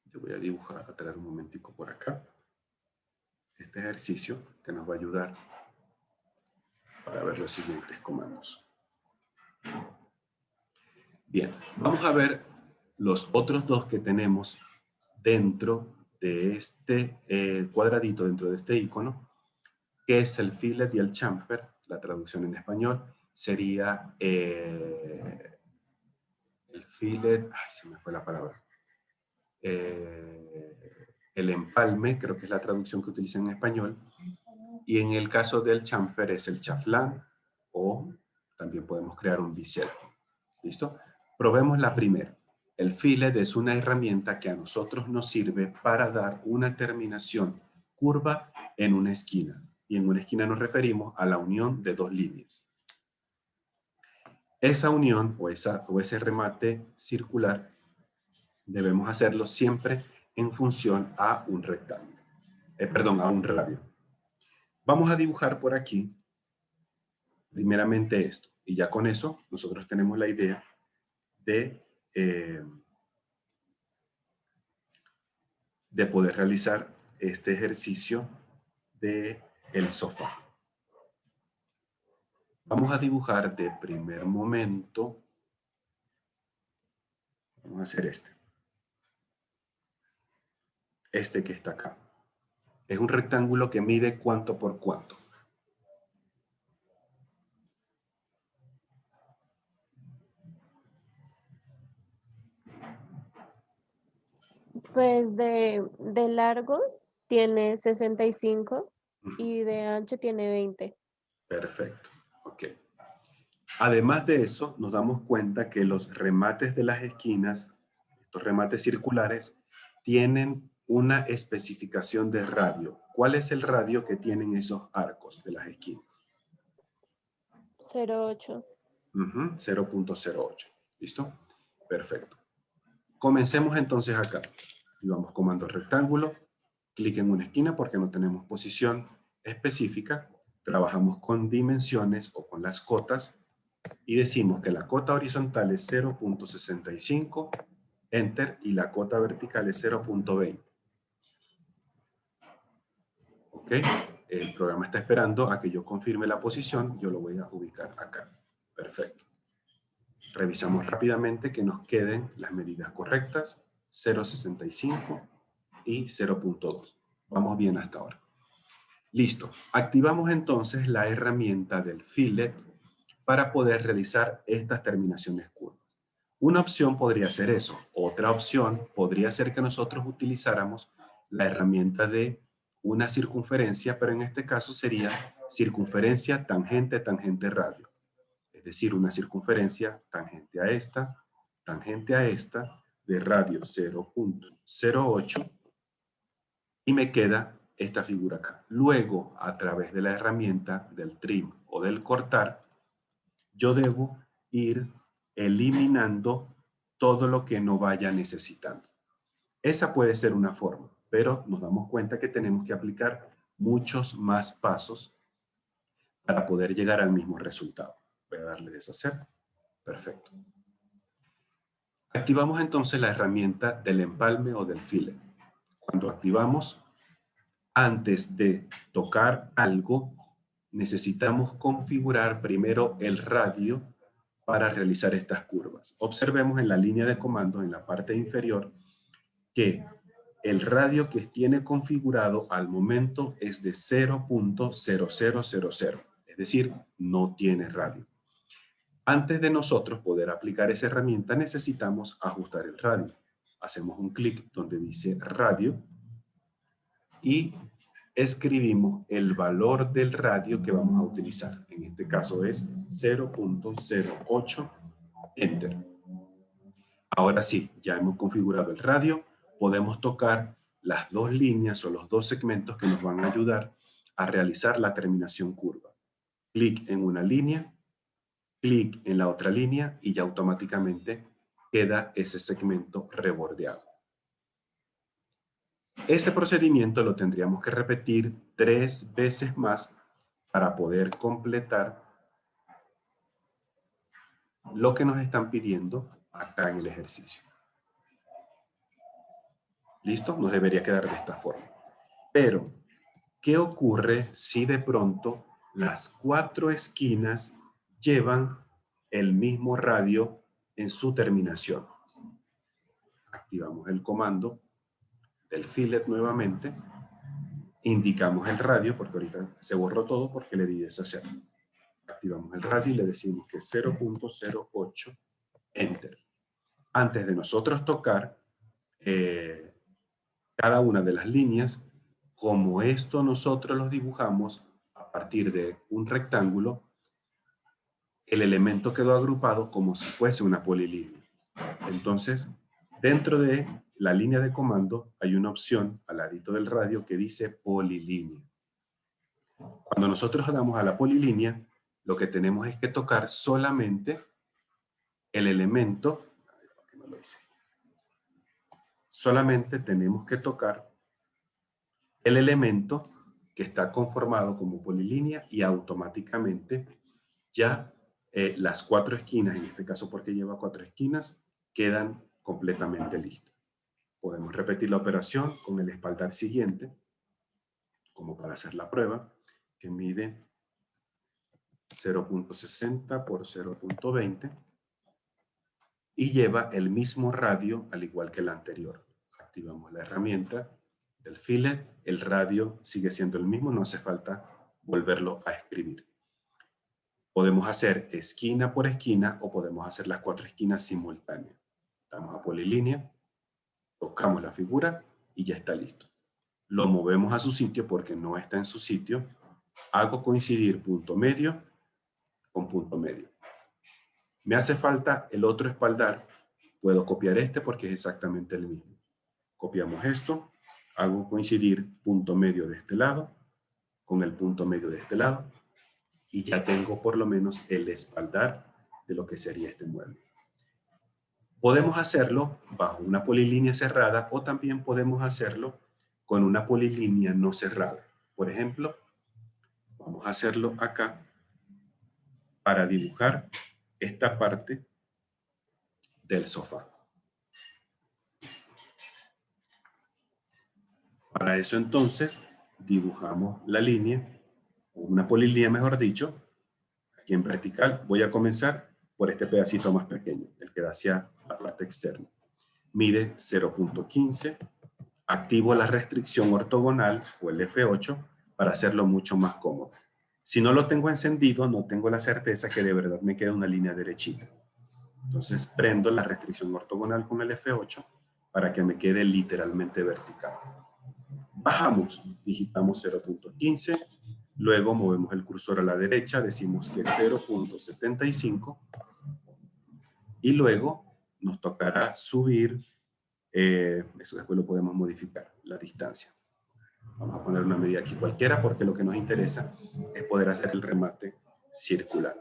Yo voy a dibujar, a traer un momentico por acá. Este ejercicio que nos va a ayudar para ver los siguientes comandos. Bien, vamos a ver los otros dos que tenemos dentro de este cuadradito, dentro de este icono, que es el fillet y el chamfer. La traducción en español sería el fillet, ay, se me fue la palabra, el empalme, creo que es la traducción que utilizan en español, y en el caso del chamfer es el chaflán, o también podemos crear un bisel. ¿Listo? Probemos la primera. El fillet es una herramienta que a nosotros nos sirve para dar una terminación curva en una esquina. Y en una esquina nos referimos a la unión de dos líneas. Esa unión o ese remate circular debemos hacerlo siempre en función a un rectángulo. A un radio. Vamos a dibujar por aquí primeramente esto. Y ya con eso nosotros tenemos la idea de poder realizar este ejercicio de el sofá. Vamos a dibujar de primer momento. Vamos a hacer este. Este que está acá. Es un rectángulo que mide cuánto por cuánto. Pues de largo tiene 65 y de ancho tiene 20. Perfecto. Ok. Además de eso, nos damos cuenta que los remates de las esquinas, estos remates circulares, tienen una especificación de radio. ¿Cuál es el radio que tienen esos arcos de las esquinas? 0.8. 0.08. ¿Listo? Perfecto. Comencemos entonces acá. Y vamos comando rectángulo, clic en una esquina porque no tenemos posición específica. Trabajamos con dimensiones o con las cotas y decimos que la cota horizontal es 0.65, enter, y la cota vertical es 0.20. ¿Ok? El programa está esperando a que yo confirme la posición. Yo lo voy a ubicar acá. Perfecto. Revisamos rápidamente que nos queden las medidas correctas, 0.65 y 0.2. Vamos bien hasta ahora. Listo. Activamos entonces la herramienta del fillet para poder realizar estas terminaciones curvas. Una opción podría ser eso. Otra opción podría ser que nosotros utilizáramos la herramienta de una circunferencia, pero en este caso sería circunferencia tangente, tangente radio. Es decir, una circunferencia tangente a esta, de radio 0.08, y me queda esta figura acá. Luego, a través de la herramienta del trim o del cortar, yo debo ir eliminando todo lo que no vaya necesitando. Esa puede ser una forma, pero nos damos cuenta que tenemos que aplicar muchos más pasos para poder llegar al mismo resultado. Voy a darle deshacer. Perfecto. Activamos entonces la herramienta del empalme o del fillet. Cuando activamos, antes de tocar algo, necesitamos configurar primero el radio para realizar estas curvas. Observemos en la línea de comandos, en la parte inferior, que el radio que tiene configurado al momento es de 0.0000, es decir, no tiene radio. Antes de nosotros poder aplicar esa herramienta, necesitamos ajustar el radio. Hacemos un clic donde dice radio y escribimos el valor del radio que vamos a utilizar. En este caso es 0.08, enter. Ahora sí, ya hemos configurado el radio. Podemos tocar las dos líneas o los dos segmentos que nos van a ayudar a realizar la terminación curva. Clic en una línea, clic en la otra línea y ya automáticamente queda ese segmento rebordeado. Ese procedimiento lo tendríamos que repetir 3 veces más para poder completar lo que nos están pidiendo acá en el ejercicio. ¿Listo? Nos debería quedar de esta forma. Pero, ¿qué ocurre si de pronto las 4 esquinas llevan el mismo radio en su terminación? Activamos el comando del fillet nuevamente, indicamos el radio, porque ahorita se borró todo porque le di deshacer. Activamos el radio y le decimos que 0.08, enter. Antes de nosotros tocar cada una de las líneas, como esto nosotros los dibujamos a partir de un rectángulo, el elemento quedó agrupado como si fuese una polilínea. Entonces, dentro de la línea de comando hay una opción al ladito del radio que dice polilínea. Cuando nosotros damos a la polilínea, lo que tenemos es que tocar solamente el elemento. Solamente tenemos que tocar el elemento que está conformado como polilínea y automáticamente ya las 4 esquinas, en este caso porque lleva 4 esquinas, quedan completamente listas. Podemos repetir la operación con el espaldar siguiente, como para hacer la prueba, que mide 0.60 por 0.20 y lleva el mismo radio al igual que el anterior. Activamos la herramienta del fillet, el radio sigue siendo el mismo, no hace falta volverlo a escribir. Podemos hacer esquina por esquina o podemos hacer las 4 esquinas simultáneas. Damos a polilínea, tocamos la figura y ya está listo. Lo movemos a su sitio porque no está en su sitio. Hago coincidir punto medio con punto medio. Me hace falta el otro espaldar. Puedo copiar este porque es exactamente el mismo. Copiamos esto, hago coincidir punto medio de este lado con el punto medio de este lado y ya tengo por lo menos el espaldar de lo que sería este mueble. Podemos hacerlo bajo una polilínea cerrada o también podemos hacerlo con una polilínea no cerrada. Por ejemplo, vamos a hacerlo acá para dibujar esta parte del sofá. Para eso entonces dibujamos la línea, una polilínea mejor dicho, aquí en vertical. Voy a comenzar por este pedacito más pequeño, el que da hacia la parte externa. Mide 0.15. Activo la restricción ortogonal o el F8 para hacerlo mucho más cómodo. Si no lo tengo encendido, no tengo la certeza que de verdad me quede una línea derechita. Entonces prendo la restricción ortogonal con el F8 para que me quede literalmente vertical. Bajamos, digitamos 0.15, luego movemos el cursor a la derecha, decimos que es 0.75 y luego nos tocará subir, eso después lo podemos modificar, la distancia. Vamos a poner una medida aquí cualquiera porque lo que nos interesa es poder hacer el remate circular.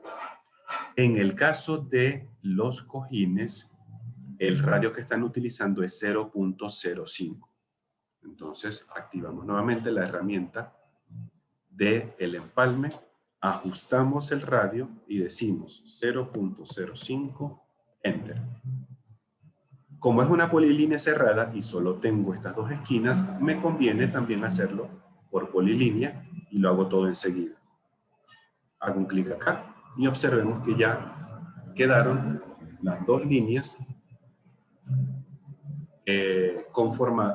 En el caso de los cojines, el radio que están utilizando es 0.05. Entonces, activamos nuevamente la herramienta del empalme, ajustamos el radio y decimos 0.05, Enter. Como es una polilínea cerrada y solo tengo estas dos esquinas, me conviene también hacerlo por polilínea y lo hago todo enseguida. Hago un clic acá y observemos que ya quedaron las dos líneas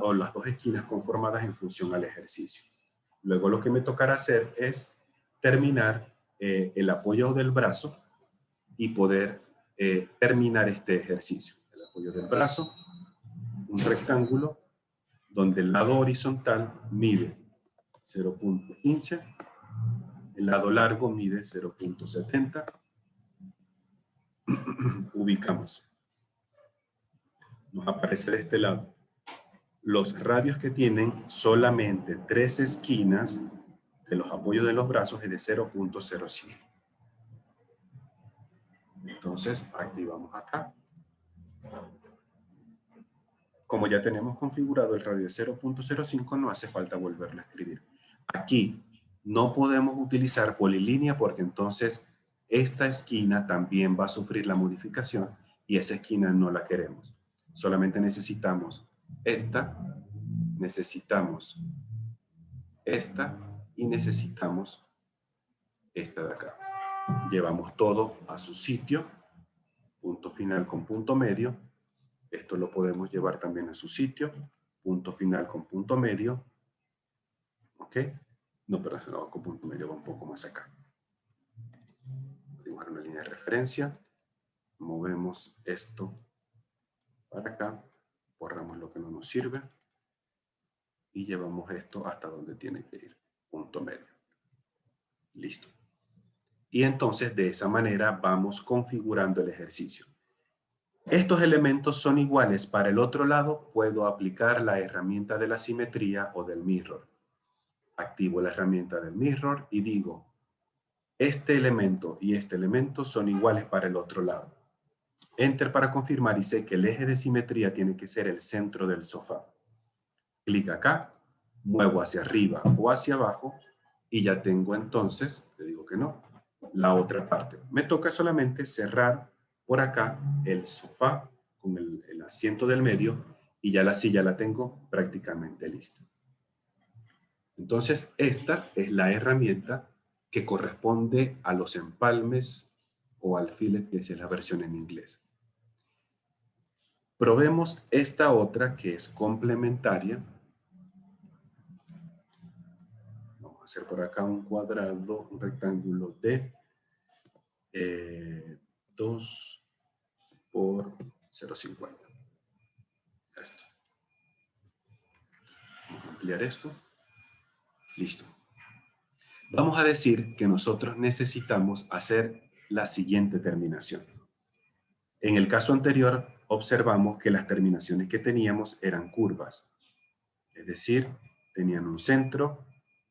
o las dos esquinas conformadas en función al ejercicio. Luego lo que me tocará hacer es terminar el apoyo del brazo y poder terminar este ejercicio. El apoyo del brazo, un rectángulo donde el lado horizontal mide 0.15, el lado largo mide 0.70. Ubicamos. Nos aparece de este lado los radios que tienen solamente 3 esquinas de los apoyos de los brazos es de 0.05. Entonces activamos acá. Como ya tenemos configurado el radio de 0.05, no hace falta volverlo a escribir. Aquí no podemos utilizar polilínea porque entonces esta esquina también va a sufrir la modificación y esa esquina no la queremos. Solamente necesitamos esta y necesitamos esta de acá. Llevamos todo a su sitio, punto final con punto medio. Esto lo podemos llevar también a su sitio, punto final con punto medio. ¿Ok? No, pero no va con punto medio, va un poco más acá. Dibujar una línea de referencia. Movemos esto para acá. Borramos lo que no nos sirve. Y llevamos esto hasta donde tiene que ir, punto medio. Listo. Y entonces de esa manera vamos configurando el ejercicio. Estos elementos son iguales para el otro lado, puedo aplicar la herramienta de la simetría o del mirror. Activo la herramienta del mirror y digo, este elemento y este elemento son iguales para el otro lado. Enter para confirmar y sé que el eje de simetría tiene que ser el centro del sofá. Clic acá, muevo hacia arriba o hacia abajo y ya tengo entonces, le digo que no, la otra parte. Me toca solamente cerrar por acá el sofá con el asiento del medio y ya la silla la tengo prácticamente lista. Entonces esta es la herramienta que corresponde a los empalmes o al fillet, que es la versión en inglés. Probemos esta otra que es complementaria. Vamos a hacer por acá un cuadrado, un rectángulo de 2 por 0,50. Esto. Vamos a ampliar esto. Listo. Vamos a decir que nosotros necesitamos hacer la siguiente terminación. En el caso anterior, observamos que las terminaciones que teníamos eran curvas. Es decir, tenían un centro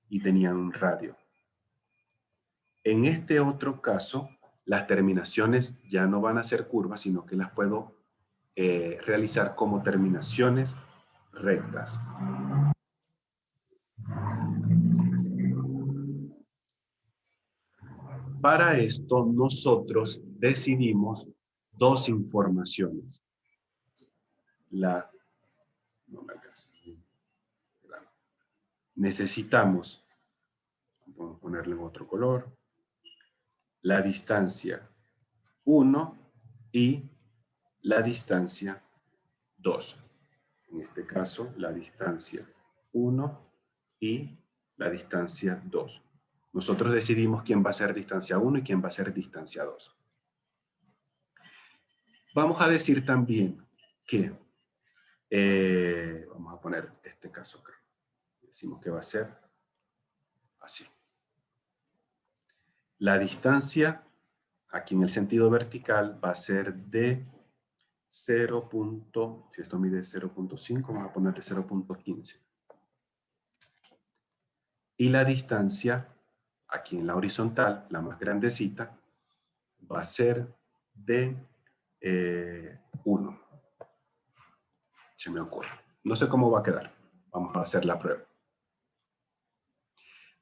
y tenían un radio. En este otro caso, las terminaciones ya no van a ser curvas, sino que las puedo realizar como terminaciones rectas. Para esto nosotros decidimos dos informaciones. No me alcanza. Necesitamos, vamos a ponerle en otro color, la distancia 1 y la distancia 2. En este caso, la distancia 1 y la distancia 2. Nosotros decidimos quién va a ser distancia 1 y quién va a ser distancia 2. Vamos a decir también que, vamos a poner este caso acá. Decimos que va a ser así. La distancia, aquí en el sentido vertical, va a ser de 0. Si esto mide 0.5, vamos a ponerle 0.15. Y la distancia, aquí en la horizontal, la más grandecita, va a ser de 1. Se me ocurre. No sé cómo va a quedar. Vamos a hacer la prueba.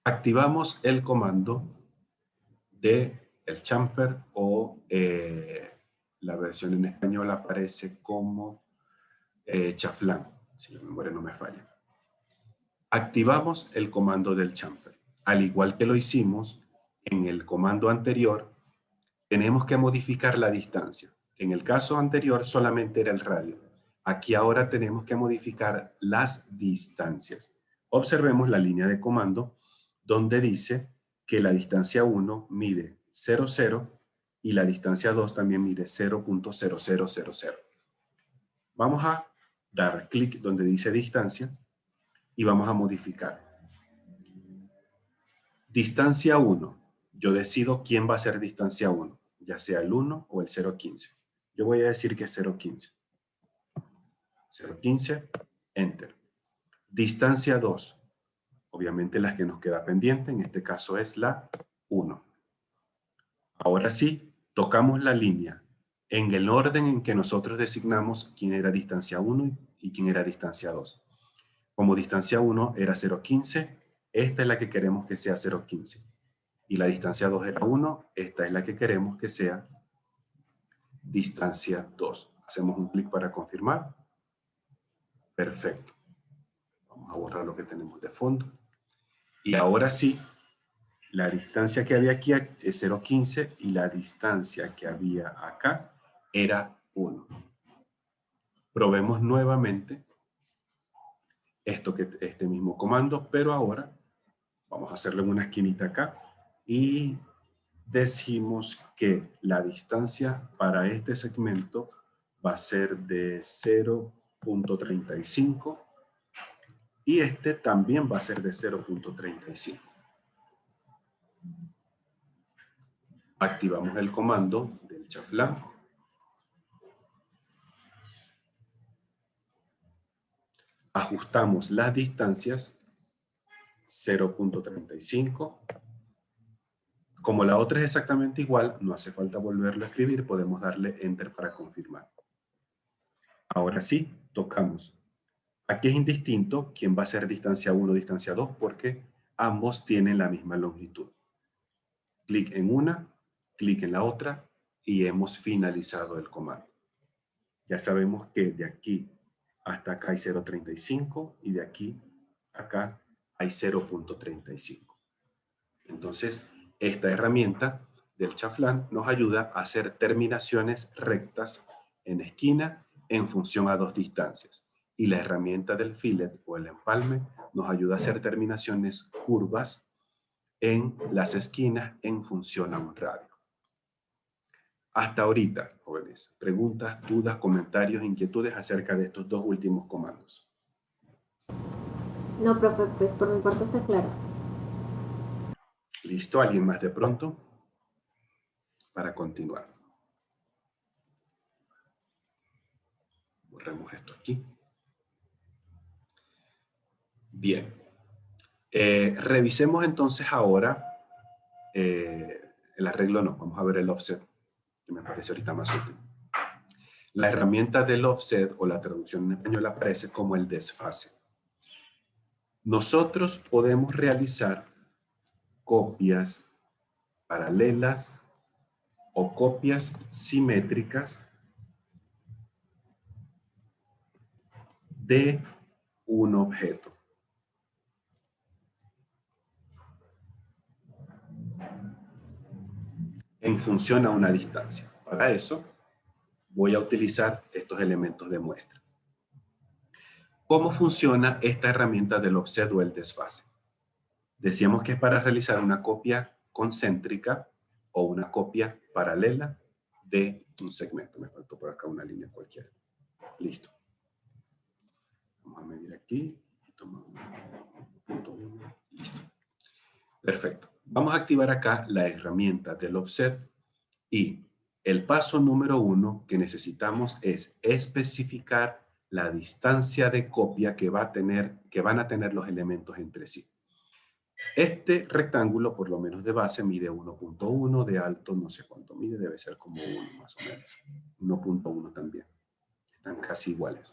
Activamos el comando de el chamfer o la versión en español aparece como chaflán, si la memoria no me falla. Activamos el comando del chamfer. Al igual que lo hicimos en el comando anterior, tenemos que modificar la distancia. En el caso anterior solamente era el radio. Aquí ahora tenemos que modificar las distancias. Observemos la línea de comando donde dice que la distancia 1 mide 0,0 y la distancia 2 también mide 0.0000. Vamos a dar clic donde dice distancia y vamos a modificar. Distancia 1. Yo decido quién va a ser distancia 1, ya sea el 1 o el 0.15. Yo voy a decir que es 0.15. 0.15, enter. Distancia 2. Obviamente la que nos queda pendiente, en este caso es la 1. Ahora sí, tocamos la línea en el orden en que nosotros designamos quién era distancia 1 y quién era distancia 2. Como distancia 1 era 0.15, esta es la que queremos que sea 0.15. Y la distancia 2 era 1, esta es la que queremos que sea distancia 2. Hacemos un clic para confirmar. Perfecto. Vamos a borrar lo que tenemos de fondo. Y ahora sí, la distancia que había aquí es 0.15 y la distancia que había acá era 1. Probemos nuevamente este mismo comando, pero ahora vamos a hacerlo en una esquinita acá y decimos que la distancia para este segmento va a ser de 0.35 y este también va a ser de 0.35. Activamos el comando del chaflán. Ajustamos las distancias 0.35. Como la otra es exactamente igual, no hace falta volverlo a escribir, podemos darle Enter para confirmar. Ahora sí, tocamos. Aquí es indistinto quién va a ser distancia 1 o distancia 2 porque ambos tienen la misma longitud. Clic en una, clic en la otra y hemos finalizado el comando. Ya sabemos que de aquí hasta acá hay 0.35 y de aquí a acá hay 0.35. Entonces, esta herramienta del chaflán nos ayuda a hacer terminaciones rectas en esquina en función a dos distancias. Y la herramienta del fillet o el empalme nos ayuda a hacer terminaciones curvas en las esquinas en función a un radio. Hasta ahorita, jóvenes, preguntas, dudas, comentarios, inquietudes acerca de estos dos últimos comandos. No, profe, pues por mi parte está claro. ¿Listo? ¿Alguien más de pronto? Para continuar. Borremos esto aquí. Bien. Revisemos entonces ahora el arreglo, no, vamos a ver el offset, que me parece ahorita más útil. La herramienta del offset o la traducción en español aparece como el desfase. Nosotros podemos realizar copias paralelas o copias simétricas de un objeto. En función a una distancia. Para eso voy a utilizar estos elementos de muestra. ¿Cómo funciona esta herramienta del offset o el desfase? Decíamos que es para realizar una copia concéntrica o una copia paralela de un segmento. Me faltó por acá una línea cualquiera. Listo. Vamos a medir aquí. Punto 1. Listo. Perfecto. Vamos a activar acá la herramienta del offset y el paso número 1 que necesitamos es especificar la distancia de copia que van a tener los elementos entre sí. Este rectángulo, por lo menos de base, mide 1.1, de alto no sé cuánto mide, debe ser como 1 más o menos. 1.1 también. Están casi iguales.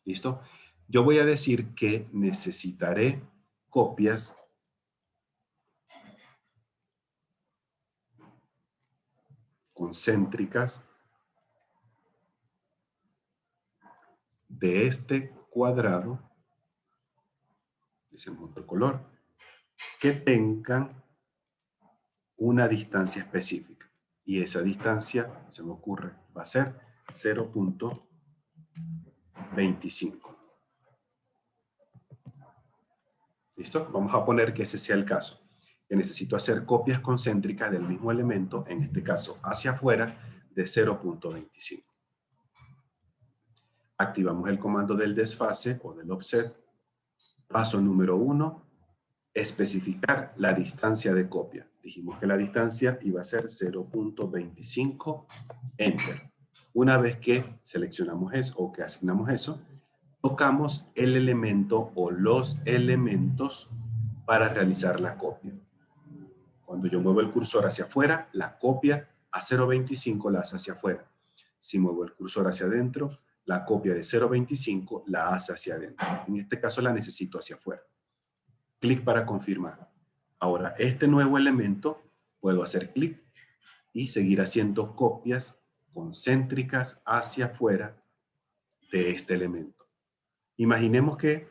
¿Listo? Yo voy a decir que necesitaré copias concéntricas de este cuadrado, decimos otro color, que tengan una distancia específica. Y esa distancia, se me ocurre, va a ser 0.25. ¿Listo? Vamos a poner que ese sea el caso. Que necesito hacer copias concéntricas del mismo elemento, en este caso hacia afuera, de 0.25. Activamos el comando del desfase o del offset. Paso número 1, especificar la distancia de copia. Dijimos que la distancia iba a ser 0.25, enter. Una vez que seleccionamos eso o que asignamos eso, tocamos el elemento o los elementos para realizar la copia. Cuando yo muevo el cursor hacia afuera, la copia a 0.25 la hace hacia afuera. Si muevo el cursor hacia adentro, la copia de 0.25 la hace hacia adentro. En este caso la necesito hacia afuera. Clic para confirmar. Ahora, este nuevo elemento, puedo hacer clic y seguir haciendo copias concéntricas hacia afuera de este elemento. Imaginemos que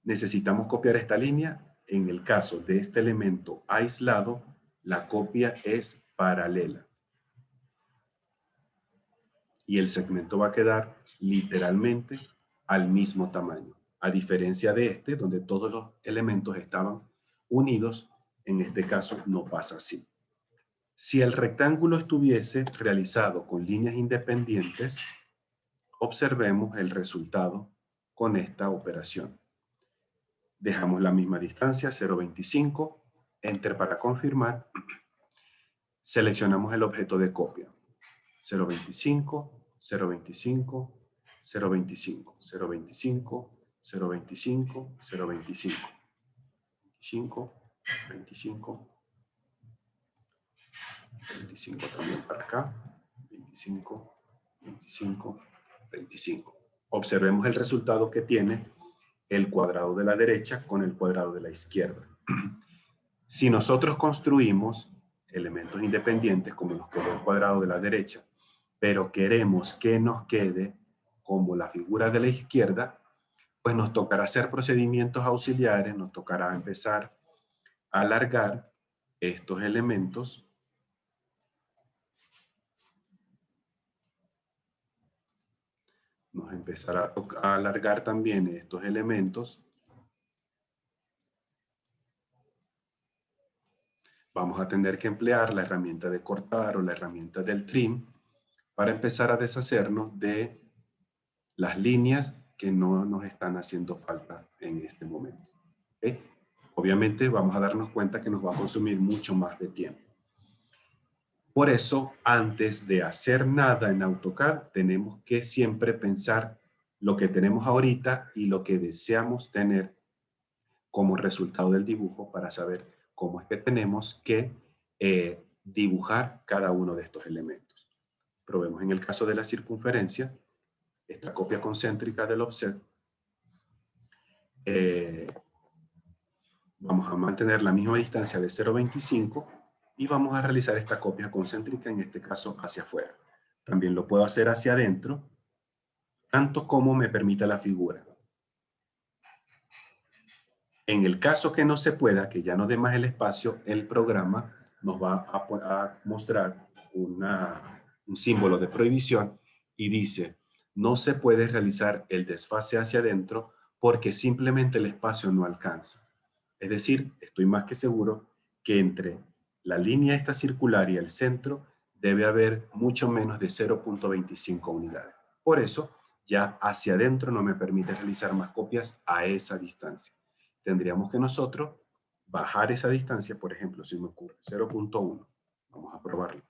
necesitamos copiar esta línea. En el caso de este elemento aislado, la copia es paralela. Y el segmento va a quedar literalmente al mismo tamaño. A diferencia de este, donde todos los elementos estaban unidos, en este caso no pasa así. Si el rectángulo estuviese realizado con líneas independientes, observemos el resultado con esta operación. Dejamos la misma distancia, 0.25, enter para confirmar. Seleccionamos el objeto de copia. 0.25, 0.25, 0.25, 0.25, 0.25, 0.25, 25, 25, 25 también para acá, 25, 25, 25. Observemos el resultado que tiene el cuadrado de la derecha con el cuadrado de la izquierda. Si nosotros construimos elementos independientes como nos quedó el cuadrado de la derecha, pero queremos que nos quede como la figura de la izquierda, pues nos tocará hacer procedimientos auxiliares, nos tocará empezar a alargar estos elementos nos empezará a alargar también estos elementos. Vamos a tener que emplear la herramienta de cortar o la herramienta del trim para empezar a deshacernos de las líneas que no nos están haciendo falta en este momento. ¿Okay? Obviamente vamos a darnos cuenta que nos va a consumir mucho más de tiempo. Por eso, antes de hacer nada en AutoCAD, tenemos que siempre pensar lo que tenemos ahorita y lo que deseamos tener como resultado del dibujo para saber cómo es que tenemos que dibujar cada uno de estos elementos. Probemos en el caso de la circunferencia, esta copia concéntrica del offset. Vamos a mantener la misma distancia de 0.25 y vamos a realizar esta copia concéntrica, en este caso hacia afuera. También lo puedo hacer hacia adentro, tanto como me permita la figura. En el caso que no se pueda, que ya no dé más el espacio, el programa nos va a mostrar un símbolo de prohibición y dice, no se puede realizar el desfase hacia adentro porque simplemente el espacio no alcanza. Es decir, estoy más que seguro que entre la línea esta circular y el centro debe haber mucho menos de 0.25 unidades. Por eso, ya hacia adentro no me permite realizar más copias a esa distancia. Tendríamos que nosotros bajar esa distancia, por ejemplo, si me ocurre 0.1, vamos a probarlo.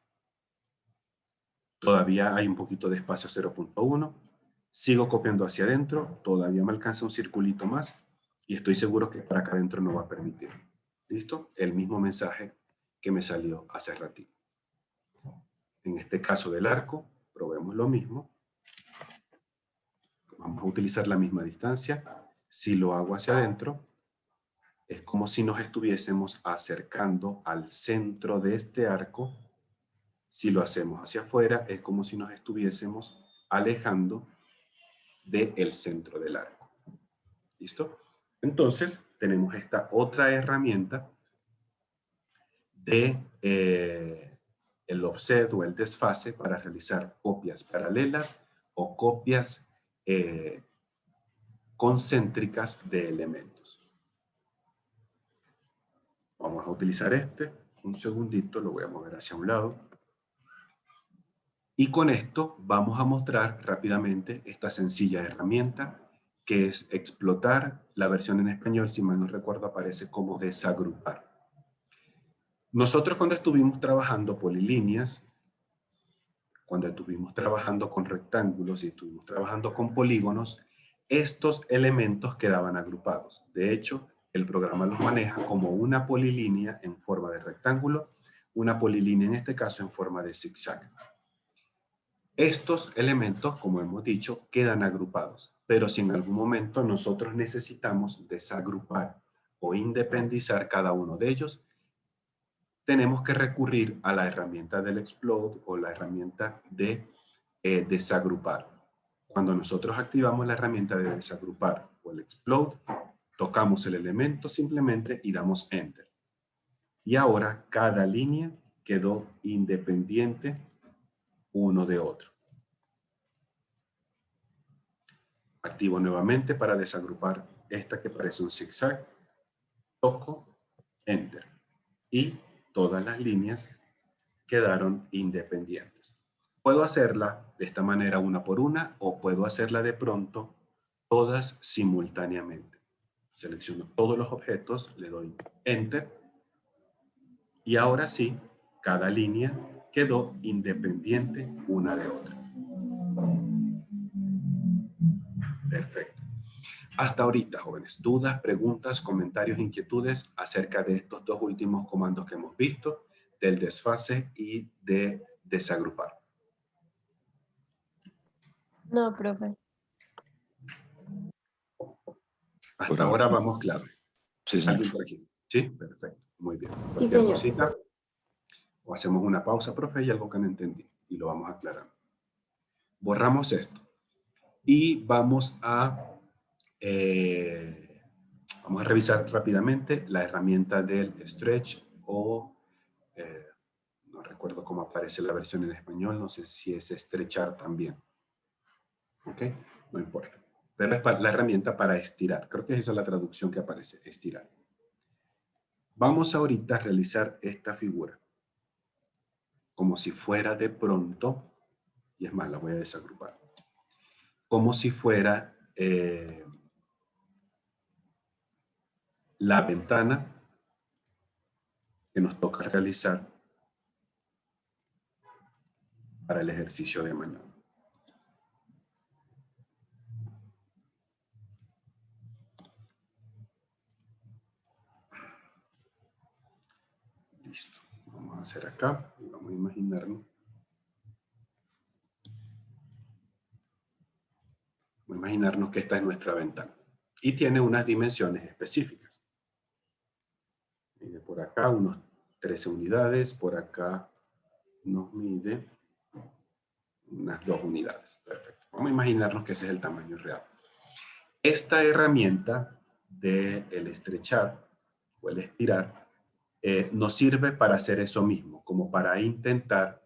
Todavía hay un poquito de espacio 0.1, sigo copiando hacia adentro, todavía me alcanza un circulito más y estoy seguro que para acá adentro no va a permitir. ¿Listo? El mismo mensaje que me salió hace ratito. En este caso del arco, probemos lo mismo. Vamos a utilizar la misma distancia. Si lo hago hacia adentro, es como si nos estuviésemos acercando al centro de este arco. Si lo hacemos hacia afuera, es como si nos estuviésemos alejando del centro del arco. ¿Listo? Entonces, tenemos esta otra herramienta de el offset o el desfase para realizar copias paralelas o copias concéntricas de elementos. Vamos a utilizar un segundito, lo voy a mover hacia un lado. Y con esto vamos a mostrar rápidamente esta sencilla herramienta que es explotar. La versión en español, si mal no recuerdo, aparece como desagrupar. Nosotros cuando estuvimos trabajando polilíneas, cuando estuvimos trabajando con rectángulos y estuvimos trabajando con polígonos, estos elementos quedaban agrupados. De hecho, el programa los maneja como una polilínea en forma de rectángulo, una polilínea en este caso en forma de zigzag. Estos elementos, como hemos dicho, quedan agrupados, pero si en algún momento nosotros necesitamos desagrupar o independizar cada uno de ellos, tenemos que recurrir a la herramienta del explode o la herramienta de desagrupar. Cuando nosotros activamos la herramienta de desagrupar o el explode, tocamos el elemento simplemente y damos enter. Y ahora cada línea quedó independiente uno de otro. Activo nuevamente para desagrupar esta que parece un zigzag. Toco enter. Y todas las líneas quedaron independientes. Puedo hacerla de esta manera una por una o puedo hacerla de pronto todas simultáneamente. Selecciono todos los objetos, le doy enter y ahora sí, cada línea quedó independiente una de otra. Perfecto. Hasta ahorita, jóvenes, dudas, preguntas, comentarios, inquietudes acerca de estos dos últimos comandos que hemos visto, del desfase y de desagrupar. No, profe. Hasta ahora vamos claro. Sí, señor. ¿Alguien por aquí? Sí, perfecto. Muy bien. Sí, Cualquier señor. cosita, o hacemos una pausa, profe, y algo que no entendí, y lo vamos a aclarar. Borramos esto. Y vamos a revisar rápidamente la herramienta del stretch o no recuerdo cómo aparece la versión en español, no sé si es estrechar también. ¿Ok? No importa. Pero es la herramienta para estirar. Creo que esa es la traducción que aparece, estirar. Vamos ahorita a realizar esta figura. Como si fuera de pronto, y es más, la voy a desagrupar. Como si fuera la ventana que nos toca realizar para el ejercicio de mañana. Listo. Vamos a hacer acá y vamos a imaginarnos. Vamos a imaginarnos que esta es nuestra ventana y tiene unas dimensiones específicas. Mire por acá unos 13 unidades. Por acá nos mide unas 2 unidades. Perfecto. Vamos a imaginarnos que ese es el tamaño real. Esta herramienta del estrechar o el estirar nos sirve para hacer eso mismo, como para intentar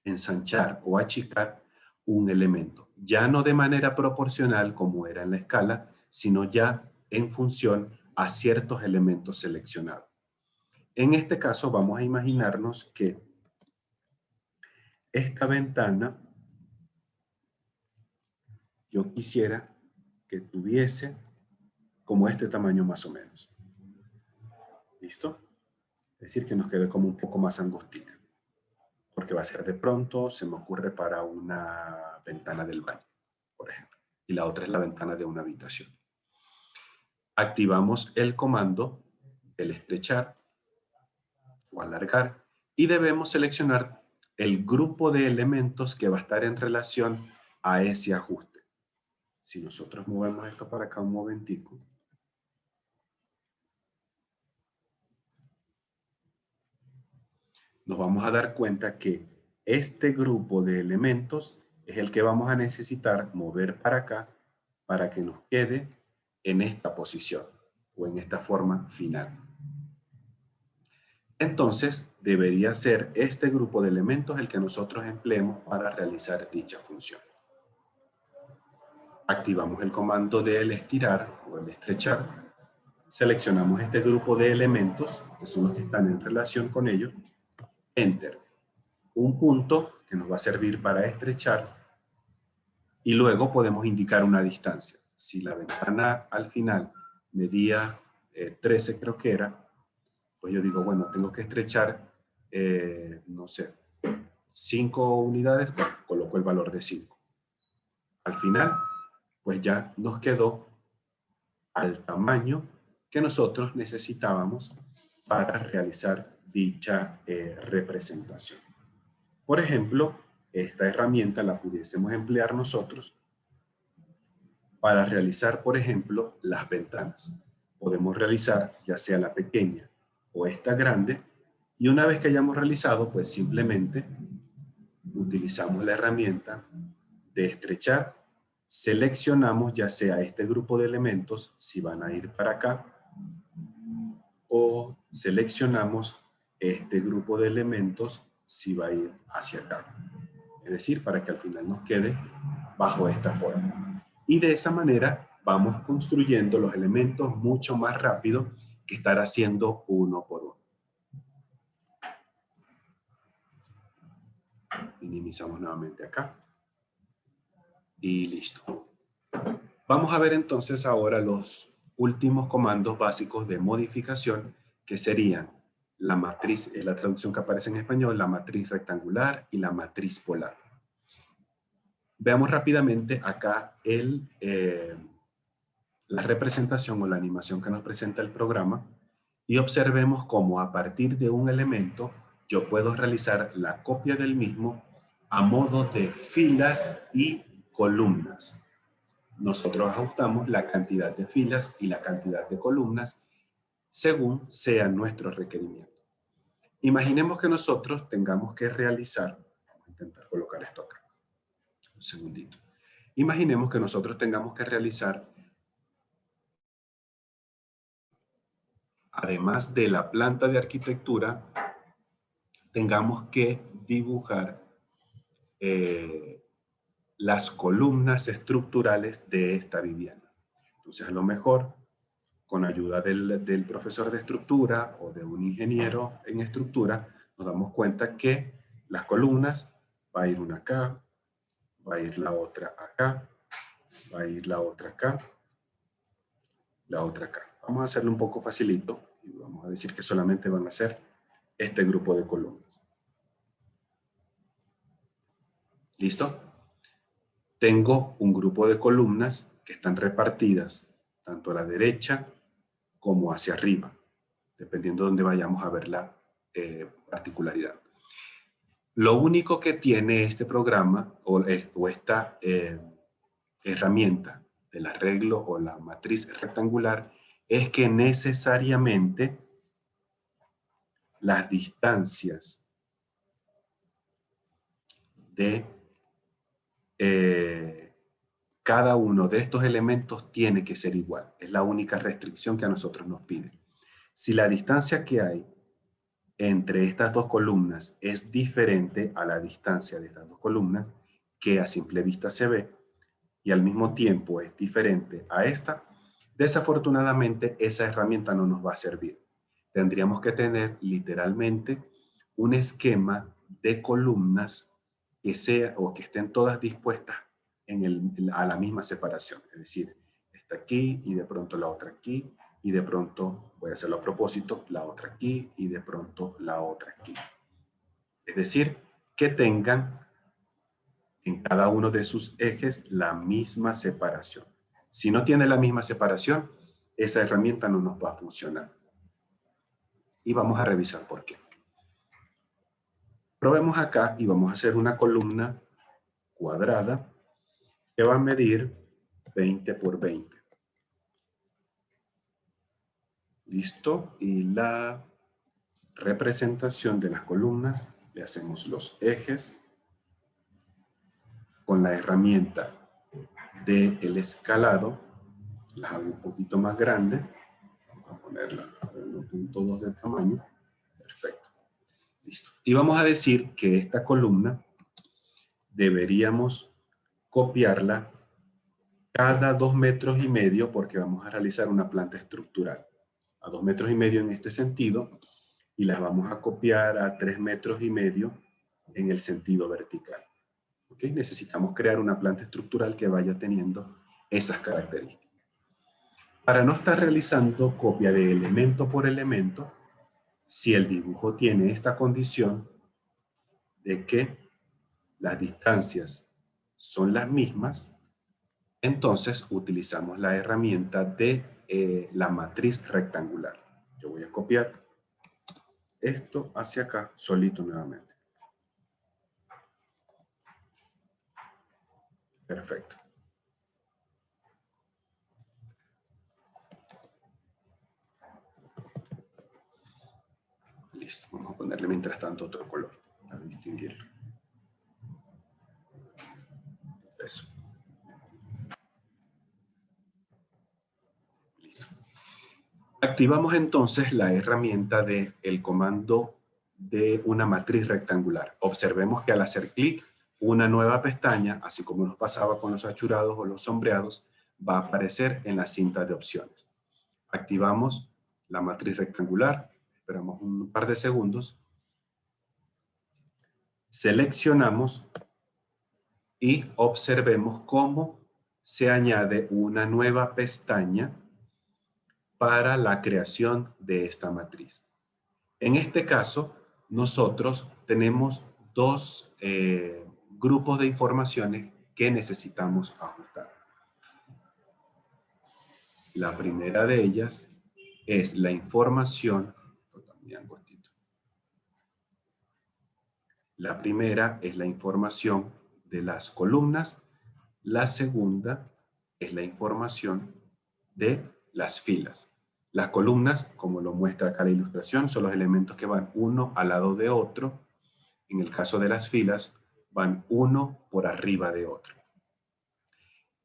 ensanchar o achicar un elemento. Ya no de manera proporcional como era en la escala, sino ya en función a ciertos elementos seleccionados. En este caso vamos a imaginarnos que esta ventana yo quisiera que tuviese como este tamaño más o menos. ¿Listo? Es decir, que nos quede como un poco más angostica. Porque va a ser de pronto, se me ocurre para una ventana del baño, por ejemplo. Y la otra es la ventana de una habitación. Activamos el comando, el estrechar o alargar, y debemos seleccionar el grupo de elementos que va a estar en relación a ese ajuste. Si nosotros movemos esto para acá un momentico, nos vamos a dar cuenta que este grupo de elementos es el que vamos a necesitar mover para acá para que nos quede en esta posición o en esta forma final. Entonces, debería ser este grupo de elementos el que nosotros empleemos para realizar dicha función. Activamos el comando del estirar o el estrechar. Seleccionamos este grupo de elementos, que son los que están en relación con ellos. Enter. Un punto que nos va a servir para estrechar. Y luego podemos indicar una distancia. Si la ventana al final medía 13, creo que era, pues yo digo, bueno, tengo que estrechar, no sé, 5 unidades, bueno, coloco el valor de 5. Al final, pues ya nos quedó al tamaño que nosotros necesitábamos para realizar dicha representación. Por ejemplo, esta herramienta la pudiésemos emplear nosotros para realizar, por ejemplo, las ventanas. Podemos realizar ya sea la pequeña o esta grande, y una vez que hayamos realizado, pues simplemente utilizamos la herramienta de estrechar, seleccionamos ya sea este grupo de elementos, si van a ir para acá, o seleccionamos este grupo de elementos si va a ir hacia acá. Es decir, para que al final nos quede bajo esta forma. Y de esa manera vamos construyendo los elementos mucho más rápido que estar haciendo uno por uno. Minimizamos nuevamente acá. Y listo. Vamos a ver entonces ahora los últimos comandos básicos de modificación, que serían la matriz, es la traducción que aparece en español, la matriz rectangular y la matriz polar. Veamos rápidamente acá la representación o la animación que nos presenta el programa y observemos cómo a partir de un elemento yo puedo realizar la copia del mismo a modo de filas y columnas. Nosotros ajustamos la cantidad de filas y la cantidad de columnas según sea nuestro requerimiento. Imaginemos que nosotros tengamos que realizar, vamos a intentar colocar esto acá, un segundito. Imaginemos que nosotros tengamos que realizar, además de la planta de arquitectura, tengamos que dibujar las columnas estructurales de esta vivienda. Entonces, a lo mejor, con ayuda del profesor de estructura o de un ingeniero en estructura, nos damos cuenta que las columnas, va a ir una acá, va a ir la otra acá, va a ir la otra acá, la otra acá. Vamos a hacerlo un poco facilito y vamos a decir que solamente van a ser este grupo de columnas. ¿Listo? Tengo un grupo de columnas que están repartidas tanto a la derecha como hacia arriba, dependiendo de dónde vayamos a ver la particularidad. Lo único que tiene este programa o esta herramienta del arreglo o la matriz rectangular es que necesariamente las distancias de cada uno de estos elementos tiene que ser igual. Es la única restricción que a nosotros nos pide. Si la distancia que hay entre estas dos columnas es diferente a la distancia de estas dos columnas, que a simple vista se ve, y al mismo tiempo es diferente a esta, desafortunadamente esa herramienta no nos va a servir. Tendríamos que tener literalmente un esquema de columnas que sea o que estén todas dispuestas a la misma separación. Es decir, esta aquí y de pronto la otra aquí y de pronto, voy a hacerlo a propósito, la otra aquí y de pronto la otra aquí. Es decir, que tengan en cada uno de sus ejes la misma separación. Si no tiene la misma separación, esa herramienta no nos va a funcionar. Y vamos a revisar por qué. Probemos acá y vamos a hacer una columna cuadrada que va a medir 20 por 20. ¿Listo? Y la representación de las columnas, le hacemos los ejes con la herramienta del escalado. Las hago un poquito más grande. Vamos a ponerla a 1.2 de tamaño. Perfecto. Listo. Y vamos a decir que esta columna deberíamos copiarla cada 2,5 metros porque vamos a realizar una planta estructural. A 2,5 metros en este sentido y las vamos a copiar a 3,5 metros en el sentido vertical. ¿Okay? Necesitamos crear una planta estructural que vaya teniendo esas características. Para no estar realizando copia de elemento por elemento, si el dibujo tiene esta condición de que las distancias son las mismas, entonces utilizamos la herramienta de la matriz rectangular. Yo voy a copiar esto hacia acá, solito nuevamente. Perfecto. Listo, vamos a ponerle mientras tanto otro color para distinguirlo. Eso. Listo. Activamos entonces la herramienta del comando de una matriz rectangular. Observemos que al hacer clic, una nueva pestaña, así como nos pasaba con los achurados o los sombreados, va a aparecer en la cinta de opciones. Activamos la matriz rectangular, esperamos un par de segundos, seleccionamos y observemos cómo se añade una nueva pestaña para la creación de esta matriz. En este caso, nosotros tenemos dos grupos de informaciones que necesitamos ajustar. La primera de ellas es la información. La primera es la información de las columnas. La segunda es la información de las filas. Las columnas, como lo muestra acá la ilustración, son los elementos que van uno al lado de otro. En el caso de las filas, van uno por arriba de otro.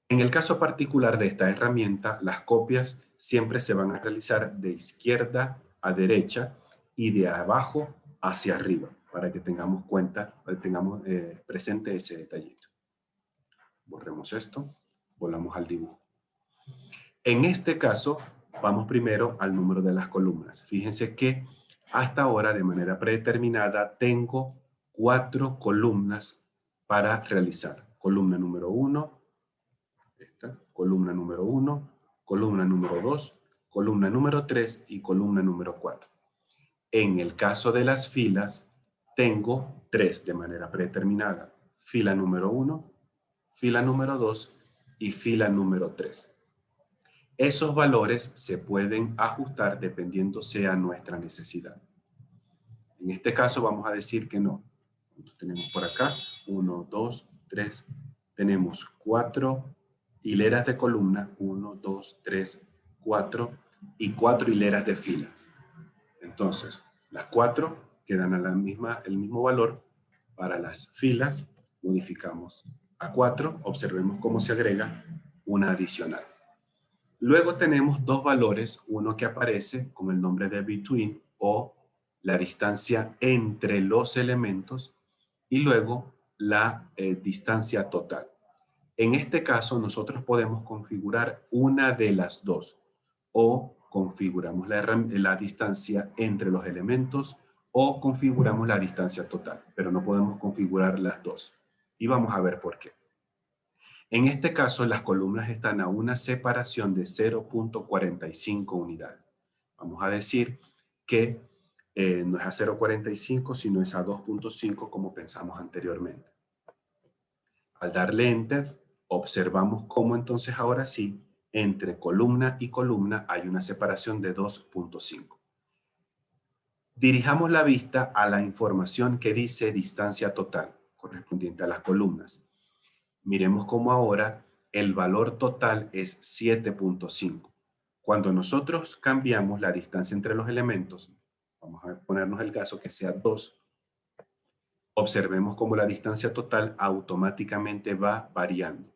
En el caso particular de esta herramienta, las copias siempre se van a realizar de izquierda a derecha y de abajo hacia arriba, para que tengamos presente ese detallito. Borremos esto, volvamos al dibujo. En este caso, vamos primero al número de las columnas. Fíjense que hasta ahora, de manera predeterminada, tengo 4 columnas para realizar. Columna número 1, esta, columna número 1, columna número 2, columna número 3 y columna número 4. En el caso de las filas, tengo 3 de manera predeterminada. Fila número 1, fila número 2 y fila número 3. Esos valores se pueden ajustar dependiendo sea nuestra necesidad. En este caso vamos a decir que no. Entonces, tenemos por acá 1, 2, 3. Tenemos 4 hileras de columna, 1, 2, 3, 4 y 4 hileras de filas. Entonces, Las 4 quedan a el mismo valor. Para las filas modificamos a 4. Observemos cómo se agrega una adicional. Luego tenemos dos valores, uno que aparece con el nombre de between o la distancia entre los elementos y luego la distancia total. En este caso nosotros podemos configurar una de las dos o configuramos la distancia entre los elementos o configuramos la distancia total, pero no podemos configurar las dos. Y vamos a ver por qué. En este caso, las columnas están a una separación de 0.45 unidades. Vamos a decir que no es a 0.45, sino es a 2.5 como pensamos anteriormente. Al darle Enter, observamos cómo entonces ahora sí, entre columna y columna hay una separación de 2.5. Dirijamos la vista a la información que dice distancia total, correspondiente a las columnas. Miremos cómo ahora el valor total es 7.5. Cuando nosotros cambiamos la distancia entre los elementos, vamos a ponernos el caso que sea 2, observemos cómo la distancia total automáticamente va variando.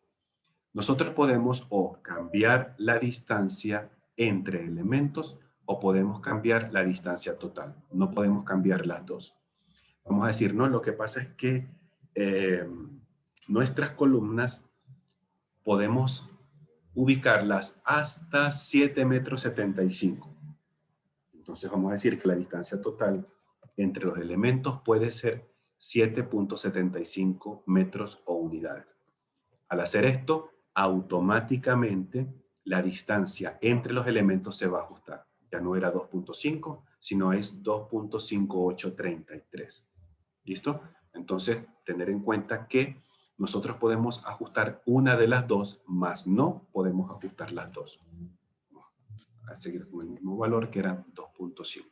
Nosotros podemos o cambiar la distancia entre elementos o podemos cambiar la distancia total. No podemos cambiar las dos. Vamos a decir, no, lo que pasa es que nuestras columnas podemos ubicarlas hasta 7,75 metros. Entonces vamos a decir que la distancia total entre los elementos puede ser 7.75 metros o unidades. Al hacer esto, automáticamente la distancia entre los elementos se va a ajustar. Ya no era 2.5, sino es 2.5833. ¿Listo? Entonces, tener en cuenta que nosotros podemos ajustar una de las dos, más no podemos ajustar las dos. Vamos a seguir con el mismo valor que era 2.5.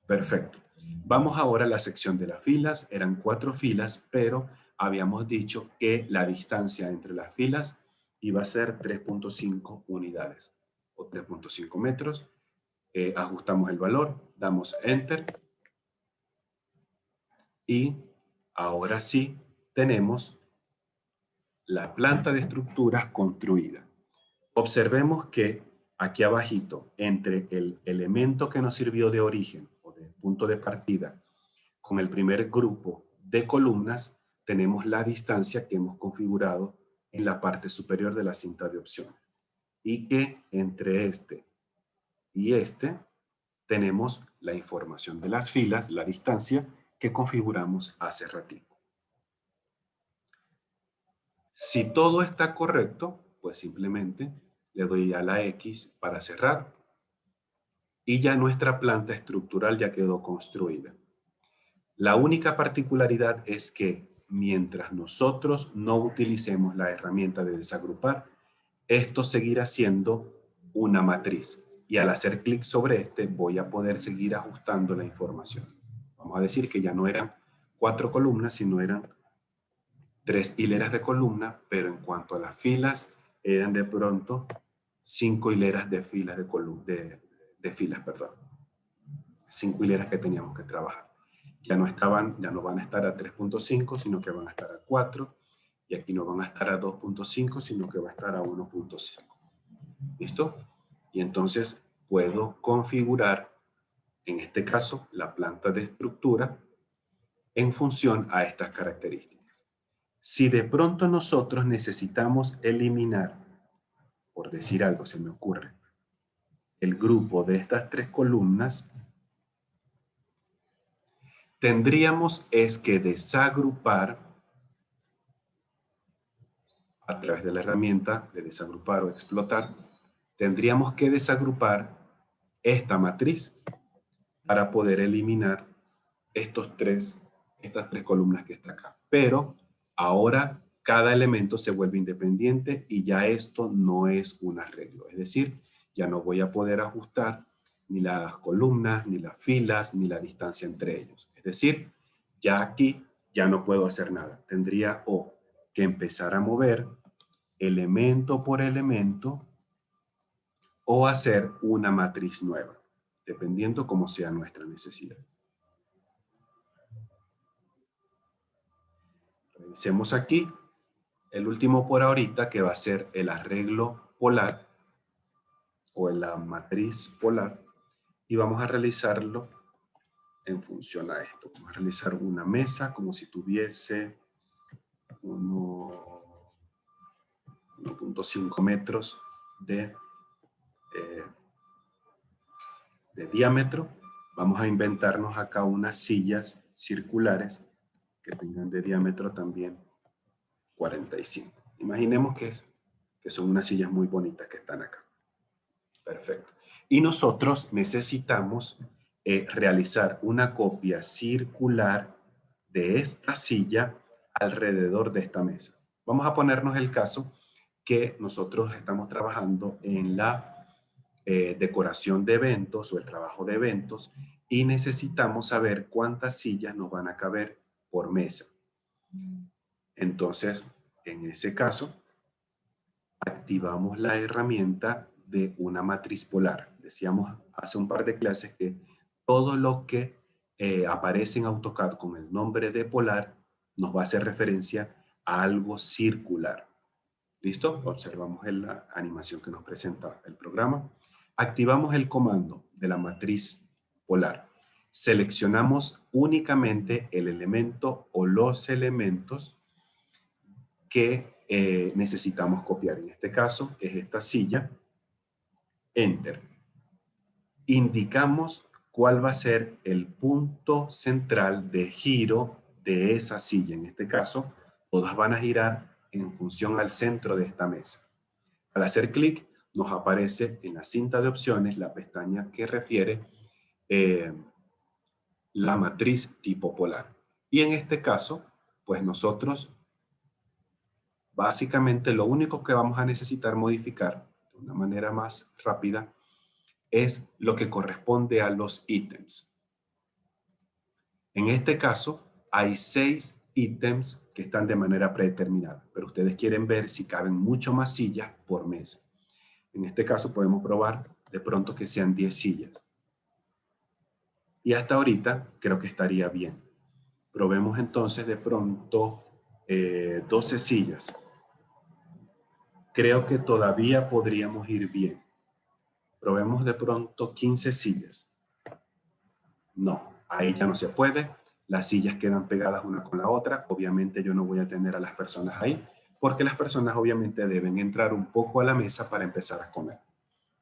Perfecto. Vamos ahora a la sección de las filas. Eran 4 filas, pero habíamos dicho que la distancia entre las filas iba a ser 3.5 unidades o 3.5 metros. Ajustamos el valor, damos Enter y ahora sí tenemos la planta de estructuras construida. Observemos que aquí abajito, entre el elemento que nos sirvió de origen o de punto de partida con el primer grupo de columnas, tenemos la distancia que hemos configurado en la parte superior de la cinta de opciones. Y que entre este y este tenemos la información de las filas, la distancia que configuramos hace ratito. Si todo está correcto, pues simplemente le doy a la X para cerrar y ya nuestra planta estructural ya quedó construida. La única particularidad es que mientras nosotros no utilicemos la herramienta de desagrupar, esto seguirá siendo una matriz y al hacer clic sobre este voy a poder seguir ajustando la información. Vamos a decir que ya no eran 4 columnas, sino eran 3 hileras de columnas, pero en cuanto a las filas, eran de pronto 5 hileras de filas de filas, perdón. 5 hileras que teníamos que trabajar. Ya no van a estar a 3.5, sino que van a estar a 4, y aquí no van a estar a 2.5, sino que va a estar a 1.5. ¿Listo? Y entonces puedo configurar, en este caso, la planta de estructura en función a estas características. Si de pronto nosotros necesitamos eliminar, por decir algo se me ocurre, el grupo de estas 3 columnas, tendríamos es que desagrupar a través de la herramienta de desagrupar o explotar, tendríamos que desagrupar esta matriz para poder eliminar estas 3 columnas que está acá. Pero ahora cada elemento se vuelve independiente y ya esto no es un arreglo. Es decir, ya no voy a poder ajustar ni las columnas, ni las filas, ni la distancia entre ellos. Es decir, ya aquí ya no puedo hacer nada. Tendría que empezar a mover elemento por elemento o hacer una matriz nueva, dependiendo cómo sea nuestra necesidad. Revisemos aquí el último por ahorita, que va a ser el arreglo polar o la matriz polar, y vamos a realizarlo en función a esto. Vamos a realizar una mesa como si tuviese 1.5 metros de diámetro. Vamos a inventarnos acá unas sillas circulares que tengan de diámetro también 45. Imaginemos que son unas sillas muy bonitas que están acá. Perfecto. Y nosotros necesitamos realizar una copia circular de esta silla alrededor de esta mesa. Vamos a ponernos el caso que nosotros estamos trabajando en la decoración de eventos o el trabajo de eventos y necesitamos saber cuántas sillas nos van a caber por mesa. Entonces, en ese caso, activamos la herramienta de una matriz polar. Decíamos hace un par de clases que todo lo que aparece en AutoCAD con el nombre de polar nos va a hacer referencia a algo circular. ¿Listo? Observamos en la animación que nos presenta el programa. Activamos el comando de la matriz polar. Seleccionamos únicamente el elemento o los elementos que necesitamos copiar. En este caso es esta silla. Enter. Indicamos cuál va a ser el punto central de giro de esa silla. En este caso, todas van a girar en función al centro de esta mesa. Al hacer clic, nos aparece en la cinta de opciones la pestaña que refiere la matriz tipo polar. Y en este caso, pues nosotros básicamente lo único que vamos a necesitar modificar de una manera más rápida es lo que corresponde a los ítems. En este caso, hay 6 ítems que están de manera predeterminada, pero ustedes quieren ver si caben mucho más sillas por mesa. En este caso podemos probar de pronto que sean 10 sillas. Y hasta ahorita creo que estaría bien. Probemos entonces de pronto 12 sillas. Creo que todavía podríamos ir bien. Probemos de pronto 15 sillas. No, ahí ya no se puede. Las sillas quedan pegadas una con la otra. Obviamente yo no voy a tener a las personas ahí, porque las personas obviamente deben entrar un poco a la mesa para empezar a comer.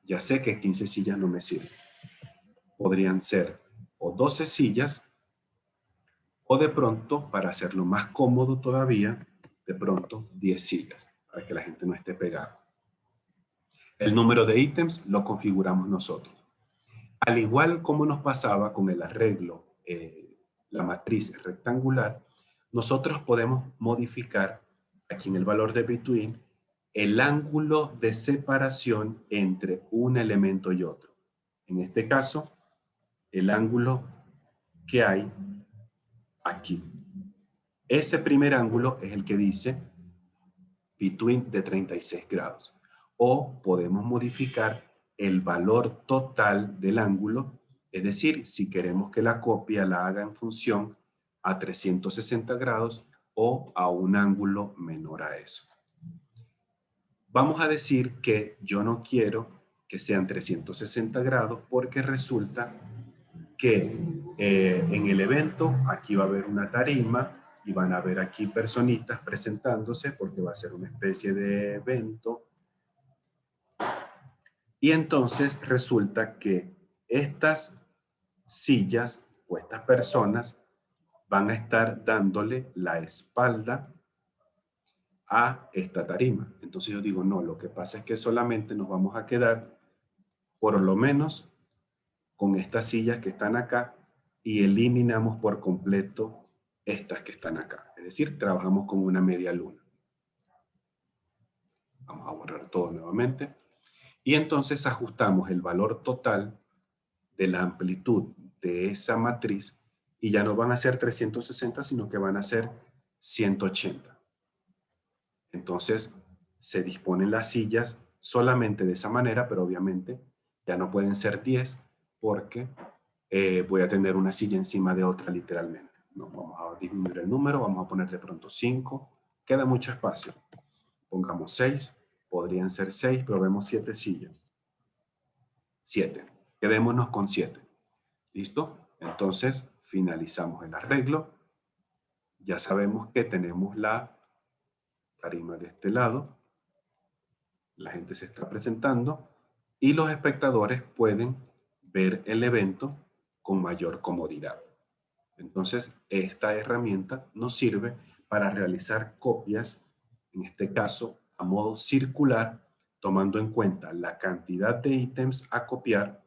Ya sé que 15 sillas no me sirven. Podrían ser o 12 sillas, o de pronto, para hacerlo más cómodo todavía, de pronto 10 sillas, para que la gente no esté pegada. El número de ítems lo configuramos nosotros. Al igual como nos pasaba con el arreglo, la matriz rectangular, nosotros podemos modificar aquí en el valor de between el ángulo de separación entre un elemento y otro. En este caso, el ángulo que hay aquí. Ese primer ángulo es el que dice between de 36 grados. O podemos modificar el valor total del ángulo, es decir, si queremos que la copia la haga en función a 360 grados o a un ángulo menor a eso. Vamos a decir que yo no quiero que sean 360 grados porque resulta que en el evento aquí va a haber una tarima y van a haber aquí personitas presentándose porque va a ser una especie de evento. Y entonces resulta que estas sillas o estas personas van a estar dándole la espalda a esta tarima. Entonces yo digo, no, lo que pasa es que solamente nos vamos a quedar por lo menos con estas sillas que están acá y eliminamos por completo estas que están acá. Es decir, trabajamos con una media luna. Vamos a borrar todo nuevamente. Y entonces ajustamos el valor total de la amplitud de esa matriz y ya no van a ser 360, sino que van a ser 180. Entonces se disponen las sillas solamente de esa manera, pero obviamente ya no pueden ser 10 porque voy a tener una silla encima de otra literalmente. No, vamos a disminuir el número, vamos a poner de pronto 5. Queda mucho espacio. Pongamos 6. Podrían ser 6, pero vemos 7 sillas. 7. Quedémonos con 7. ¿Listo? Entonces, finalizamos el arreglo. Ya sabemos que tenemos la tarima de este lado. La gente se está presentando y los espectadores pueden ver el evento con mayor comodidad. Entonces, esta herramienta nos sirve para realizar copias, en este caso, a modo circular, tomando en cuenta la cantidad de ítems a copiar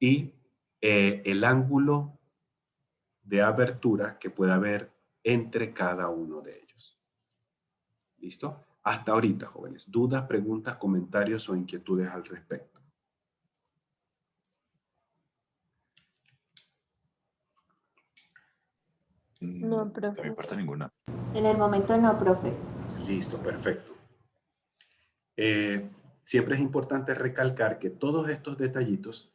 y el ángulo de abertura que pueda haber entre cada uno de ellos. ¿Listo? Hasta ahorita, jóvenes. ¿Dudas, preguntas, comentarios o inquietudes al respecto? No, De mi profe. parte ninguna. En el momento no, profe. Listo, perfecto. Siempre es importante recalcar que todos estos detallitos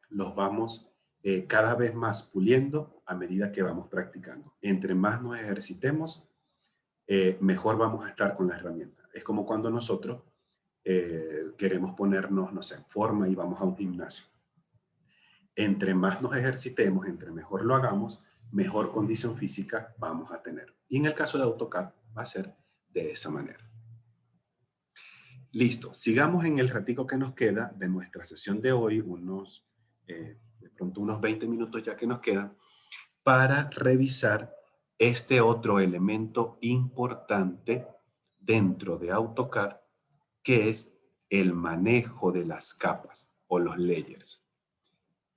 los vamos cada vez más puliendo a medida que vamos practicando. Entre más nos ejercitemos, mejor vamos a estar con la herramienta. Es como cuando nosotros queremos ponernos, no sé, en forma y vamos a un gimnasio. Entre más nos ejercitemos, entre mejor lo hagamos, mejor condición física vamos a tener. Y en el caso de AutoCAD va a ser de esa manera. Listo, sigamos en el ratico que nos queda de nuestra sesión de hoy, de pronto unos 20 minutos ya que nos quedan, para revisar este otro elemento importante dentro de AutoCAD, que es el manejo de las capas o los layers.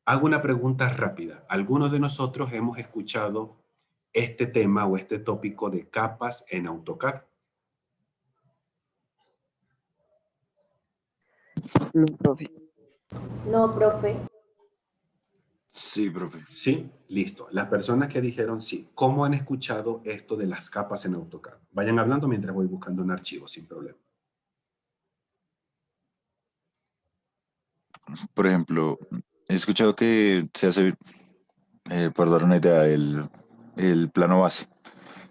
Hago una pregunta rápida. ¿Alguno de nosotros hemos escuchado este tema o este tópico de capas en AutoCAD? No, profe. No, profe. Sí, profe. Sí, listo. Las personas que dijeron sí, ¿cómo han escuchado esto de las capas en AutoCAD? Vayan hablando mientras voy buscando un archivo, sin problema. Por ejemplo, he escuchado que se hace, por dar una idea, el plano base.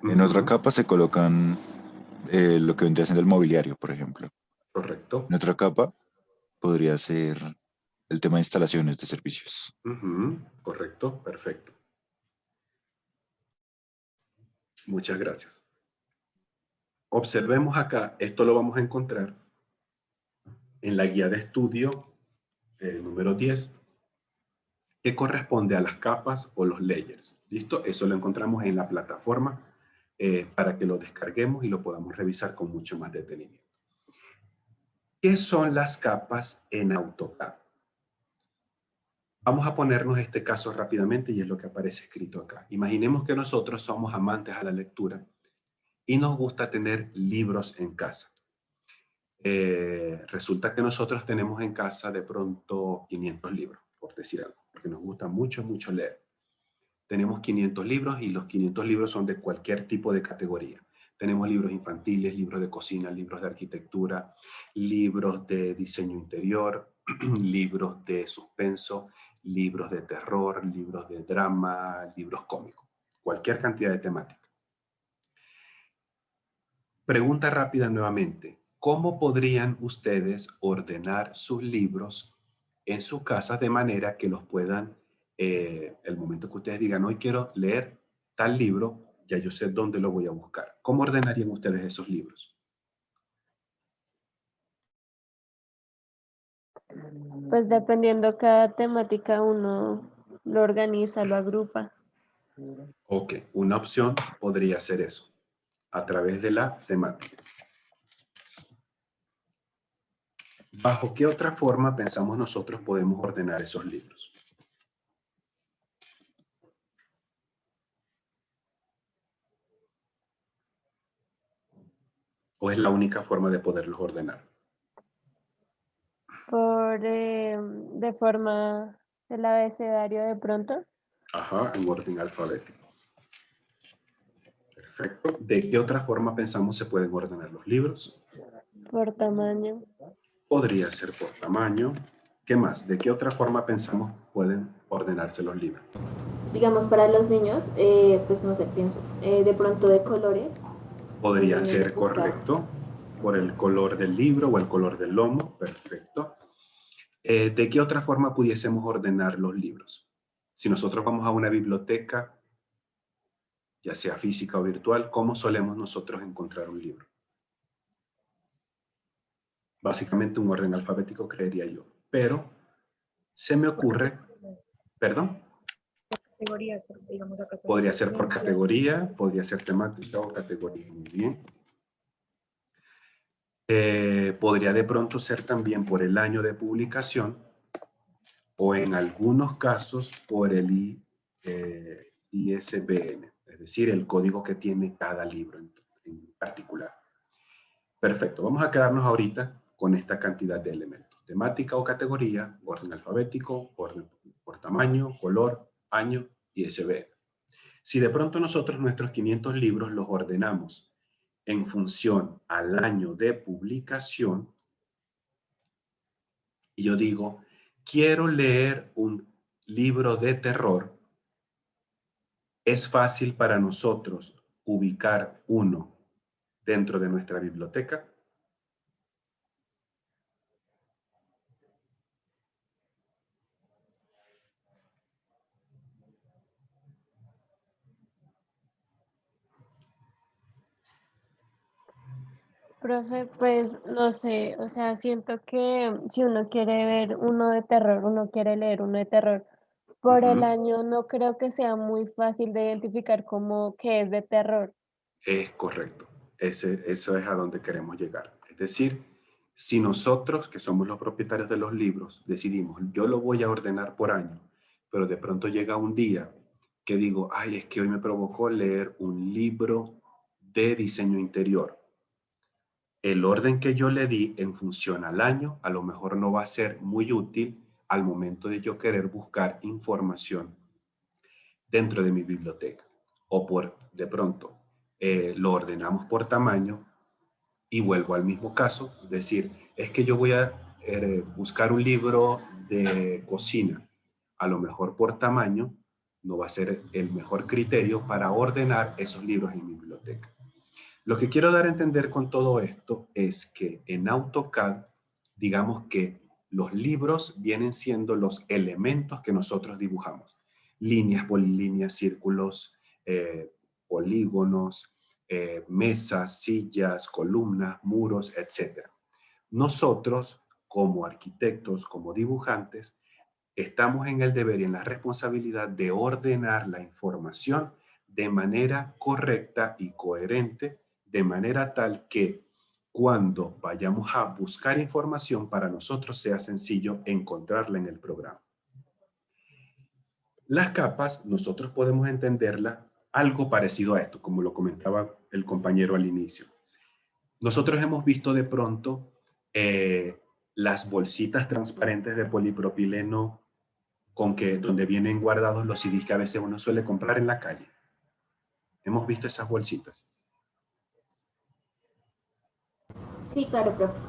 En otra Ujú, capa se colocan lo que vendría siendo el mobiliario, por ejemplo. correcto. En otra capa podría ser el tema de instalaciones de servicios. Ujú, correcto, perfecto. Muchas gracias. Observemos acá, esto lo vamos a encontrar en la guía de estudio número 10, que corresponde a las capas o los layers. ¿Listo? Eso lo encontramos en la plataforma para que lo descarguemos y lo podamos revisar con mucho más detenimiento. ¿Qué son las capas en AutoCAD? Vamos a ponernos este caso rápidamente y es lo que aparece escrito acá. Imaginemos que nosotros somos amantes a la lectura y nos gusta tener libros en casa. Resulta que nosotros tenemos en casa de pronto 500 libros, por decir algo, porque nos gusta mucho, mucho leer. Tenemos 500 libros y los 500 libros son de cualquier tipo de categoría. Tenemos libros infantiles, libros de cocina, libros de arquitectura, libros de diseño interior, libros de suspenso, libros de terror, libros de drama, libros cómicos, cualquier cantidad de temática. Pregunta rápida nuevamente. ¿Cómo podrían ustedes ordenar sus libros en su casa de manera que los puedan, el momento que ustedes digan, hoy quiero leer tal libro, ya yo sé dónde lo voy a buscar? ¿Cómo ordenarían ustedes esos libros? Pues dependiendo cada temática uno lo organiza, lo agrupa. Ok, una opción podría ser eso, a través de la temática. ¿Bajo qué otra forma pensamos nosotros podemos ordenar esos libros? ¿O es la única forma de poderlos ordenar? De forma del abecedario de pronto. Ajá, en orden alfabético. Perfecto. ¿De qué otra forma pensamos se pueden ordenar los libros? Por tamaño. Podría ser por tamaño. ¿Qué más? ¿De qué otra forma pensamos ordenarse los libros. Digamos, para los niños, pues no sé, pienso, de pronto de colores. Podría ser buscar. correcto, por el color del libro o el color del lomo, perfecto. ¿De qué otra forma pudiésemos ordenar los libros? Si nosotros vamos a una biblioteca, ya sea física o virtual, ¿cómo solemos nosotros encontrar un libro? Básicamente un orden alfabético, creería yo. Pero se me ocurre, perdón, Categorías, porque digamos acá podría ser por tenemos categoría, podría ser temática o categoría. Muy bien. Podría de pronto ser también por el año de publicación o en algunos casos por el ISBN, es decir, el código que tiene cada libro en particular. Perfecto, vamos a quedarnos ahorita con esta cantidad de elementos. Temática o categoría, orden alfabético, orden por tamaño, color, año y ISBN. Si de pronto nosotros nuestros 500 libros los ordenamos en función al año de publicación, y yo digo, quiero leer un libro de terror, es fácil para nosotros ubicar uno dentro de nuestra biblioteca. Profe, pues no sé, o sea, siento que si uno quiere ver uno de terror, uno quiere leer uno de terror, por el Ujú. año no creo que sea muy fácil de identificar como que es de terror. Es correcto. Eso es a donde queremos llegar. Es decir, si nosotros, que somos los propietarios de los libros, decidimos, yo lo voy a ordenar por año, pero de pronto llega un día que digo, ay, es que hoy me provocó leer un libro de diseño interior. El orden que yo le di en función al año a lo mejor no va a ser muy útil al momento de yo querer buscar información dentro de mi biblioteca. O por, de pronto, lo ordenamos por tamaño y vuelvo al mismo caso, decir, es que yo voy a buscar un libro de cocina, a lo mejor por tamaño no va a ser el mejor criterio para ordenar esos libros en mi biblioteca. Lo que quiero dar a entender con todo esto es que en AutoCAD, digamos que los libros vienen siendo los elementos que nosotros dibujamos. Líneas, polilíneas, círculos, polígonos, mesas, sillas, columnas, muros, etc. Nosotros, como arquitectos, como dibujantes, estamos en el deber y en la responsabilidad de ordenar la información de manera correcta y coherente, de manera tal que cuando vayamos a buscar información para nosotros sea sencillo encontrarla en el programa. Las capas, nosotros podemos entenderla algo parecido a esto, como lo comentaba el compañero al inicio. Nosotros hemos visto de pronto las bolsitas transparentes de polipropileno donde vienen guardados los CDs que a veces uno suele comprar en la calle. Hemos visto esas bolsitas. Sí, claro, profe.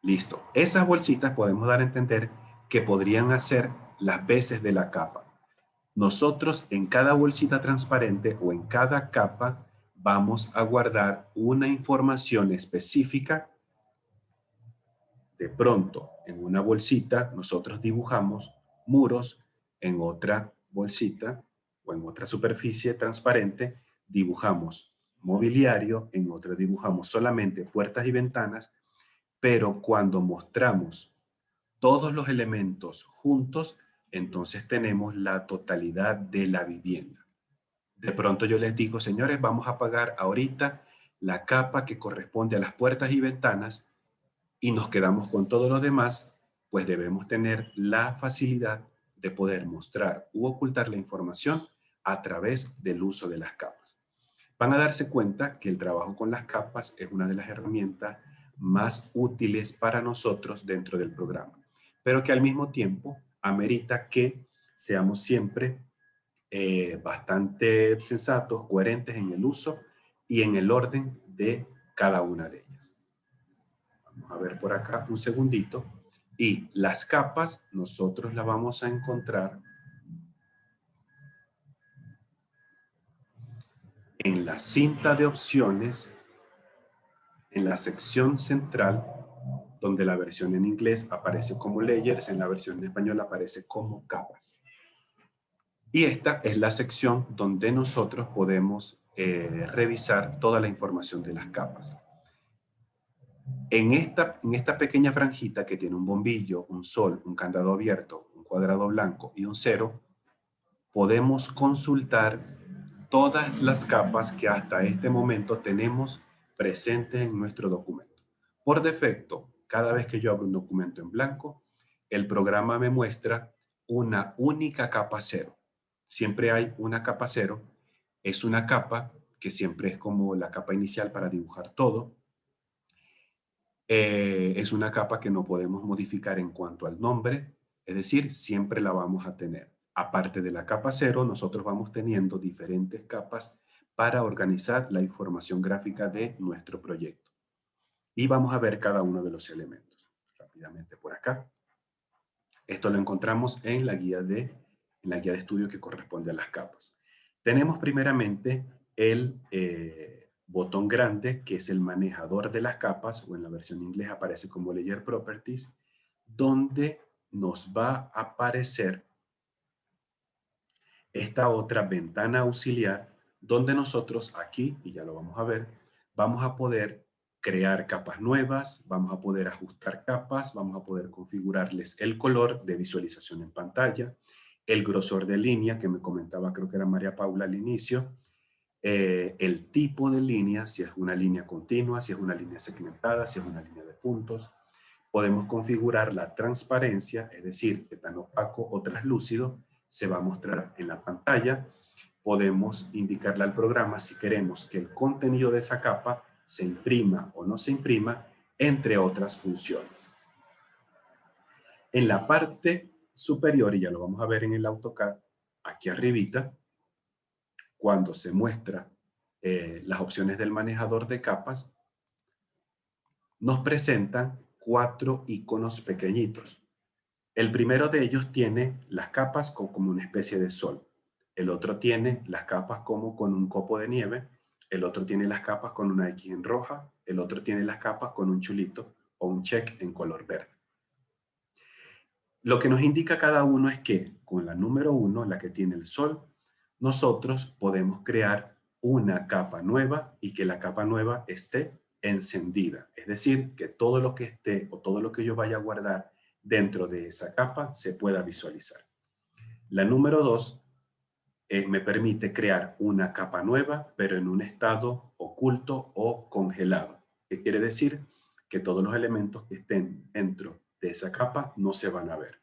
Listo. Esas bolsitas podemos dar a entender que podrían hacer las veces de la capa. Nosotros en cada bolsita transparente o en cada capa vamos a guardar una información específica. De pronto, en una bolsita nosotros dibujamos muros, en otra bolsita o en otra superficie transparente dibujamos mobiliario, en otra dibujamos solamente puertas y ventanas, pero cuando mostramos todos los elementos juntos, entonces tenemos la totalidad de la vivienda. De pronto yo les digo, señores, vamos a pagar ahorita la capa que corresponde a las puertas y ventanas y nos quedamos con todo lo demás, pues debemos tener la facilidad de poder mostrar u ocultar la información a través del uso de las capas. Van a darse cuenta que el trabajo con las capas es una de las herramientas más útiles para nosotros dentro del programa, pero que al mismo tiempo amerita que seamos siempre bastante sensatos, coherentes en el uso y en el orden de cada una de ellas. Vamos a ver por acá un segundito. Y las capas nosotros las vamos a encontrar en la cinta de opciones, en la sección central, donde la versión en inglés aparece como layers, en la versión en español aparece como capas. Y esta es la sección donde nosotros podemos revisar toda la información de las capas. En esta pequeña franjita que tiene un bombillo, un sol, un candado abierto, un cuadrado blanco y un 0, podemos consultar todas las capas que hasta este momento tenemos presentes en nuestro documento. Por defecto, cada vez que yo abro un documento en blanco, el programa me muestra una única capa 0. Siempre hay una capa 0. Es una capa que siempre es como la capa inicial para dibujar todo. Es una capa que no podemos modificar en cuanto al nombre, es decir, siempre la vamos a tener. Aparte de la capa 0, nosotros vamos teniendo diferentes capas para organizar la información gráfica de nuestro proyecto. Y vamos a ver cada uno de los elementos. Rápidamente por acá. Esto lo encontramos en la guía de estudio que corresponde a las capas. Tenemos primeramente el botón grande, que es el manejador de las capas, o en la versión inglés aparece como Layer Properties, donde nos va a aparecer esta otra ventana auxiliar, donde nosotros aquí, y ya lo vamos a ver, vamos a poder crear capas nuevas, vamos a poder ajustar capas, vamos a poder configurarles el color de visualización en pantalla, el grosor de línea que me comentaba, creo que era María Paula al inicio, el tipo de línea, si es una línea continua, si es una línea segmentada, si es una línea de puntos. Podemos configurar la transparencia, es decir, que tan opaco o translúcido se va a mostrar en la pantalla. Podemos indicarle al programa si queremos que el contenido de esa capa se imprima o no se imprima, entre otras funciones. En la parte superior, y ya lo vamos a ver en el AutoCAD, aquí arribita, cuando se muestra las opciones del manejador de capas, nos presentan 4 iconos pequeñitos. El primero de ellos tiene las capas como una especie de sol. El otro tiene las capas como con un copo de nieve. El otro tiene las capas con una X en roja. El otro tiene las capas con un chulito o un check en color verde. Lo que nos indica cada uno es que con la número 1, la que tiene el sol, nosotros podemos crear una capa nueva y que la capa nueva esté encendida. Es decir, que todo lo que esté o todo lo que yo vaya a guardar dentro de esa capa se pueda visualizar. La número 2 me permite crear una capa nueva, pero en un estado oculto o congelado. ¿Qué quiere decir? Que todos los elementos que estén dentro de esa capa no se van a ver.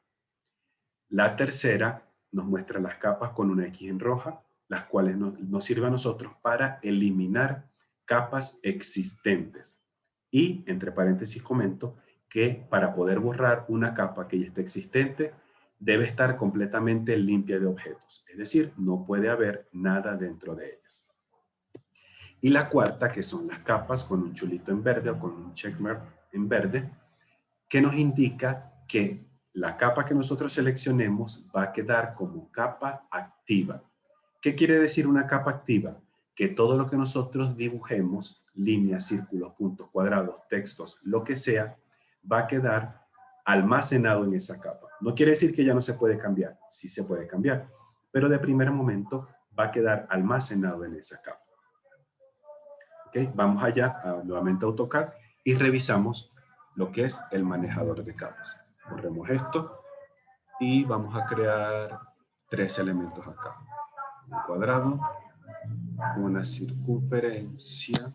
La tercera nos muestra las capas con una X en roja, las cuales nos sirven a nosotros para eliminar capas existentes. Y, entre paréntesis, comento que para poder borrar una capa que ya esté existente, debe estar completamente limpia de objetos. Es decir, no puede haber nada dentro de ellas. Y la cuarta, que son las capas con un chulito en verde o con un checkmark en verde, que nos indica que la capa que nosotros seleccionemos va a quedar como capa activa. ¿Qué quiere decir una capa activa? Que todo lo que nosotros dibujemos, líneas, círculos, puntos, cuadrados, textos, lo que sea, va a quedar almacenado en esa capa. No quiere decir que ya no se puede cambiar, sí se puede cambiar, pero de primer momento va a quedar almacenado en esa capa. ¿Okay? Vamos allá, nuevamente a AutoCAD, y revisamos lo que es el manejador de capas. Borremos esto y vamos a crear 3 elementos acá. Un cuadrado, una circunferencia,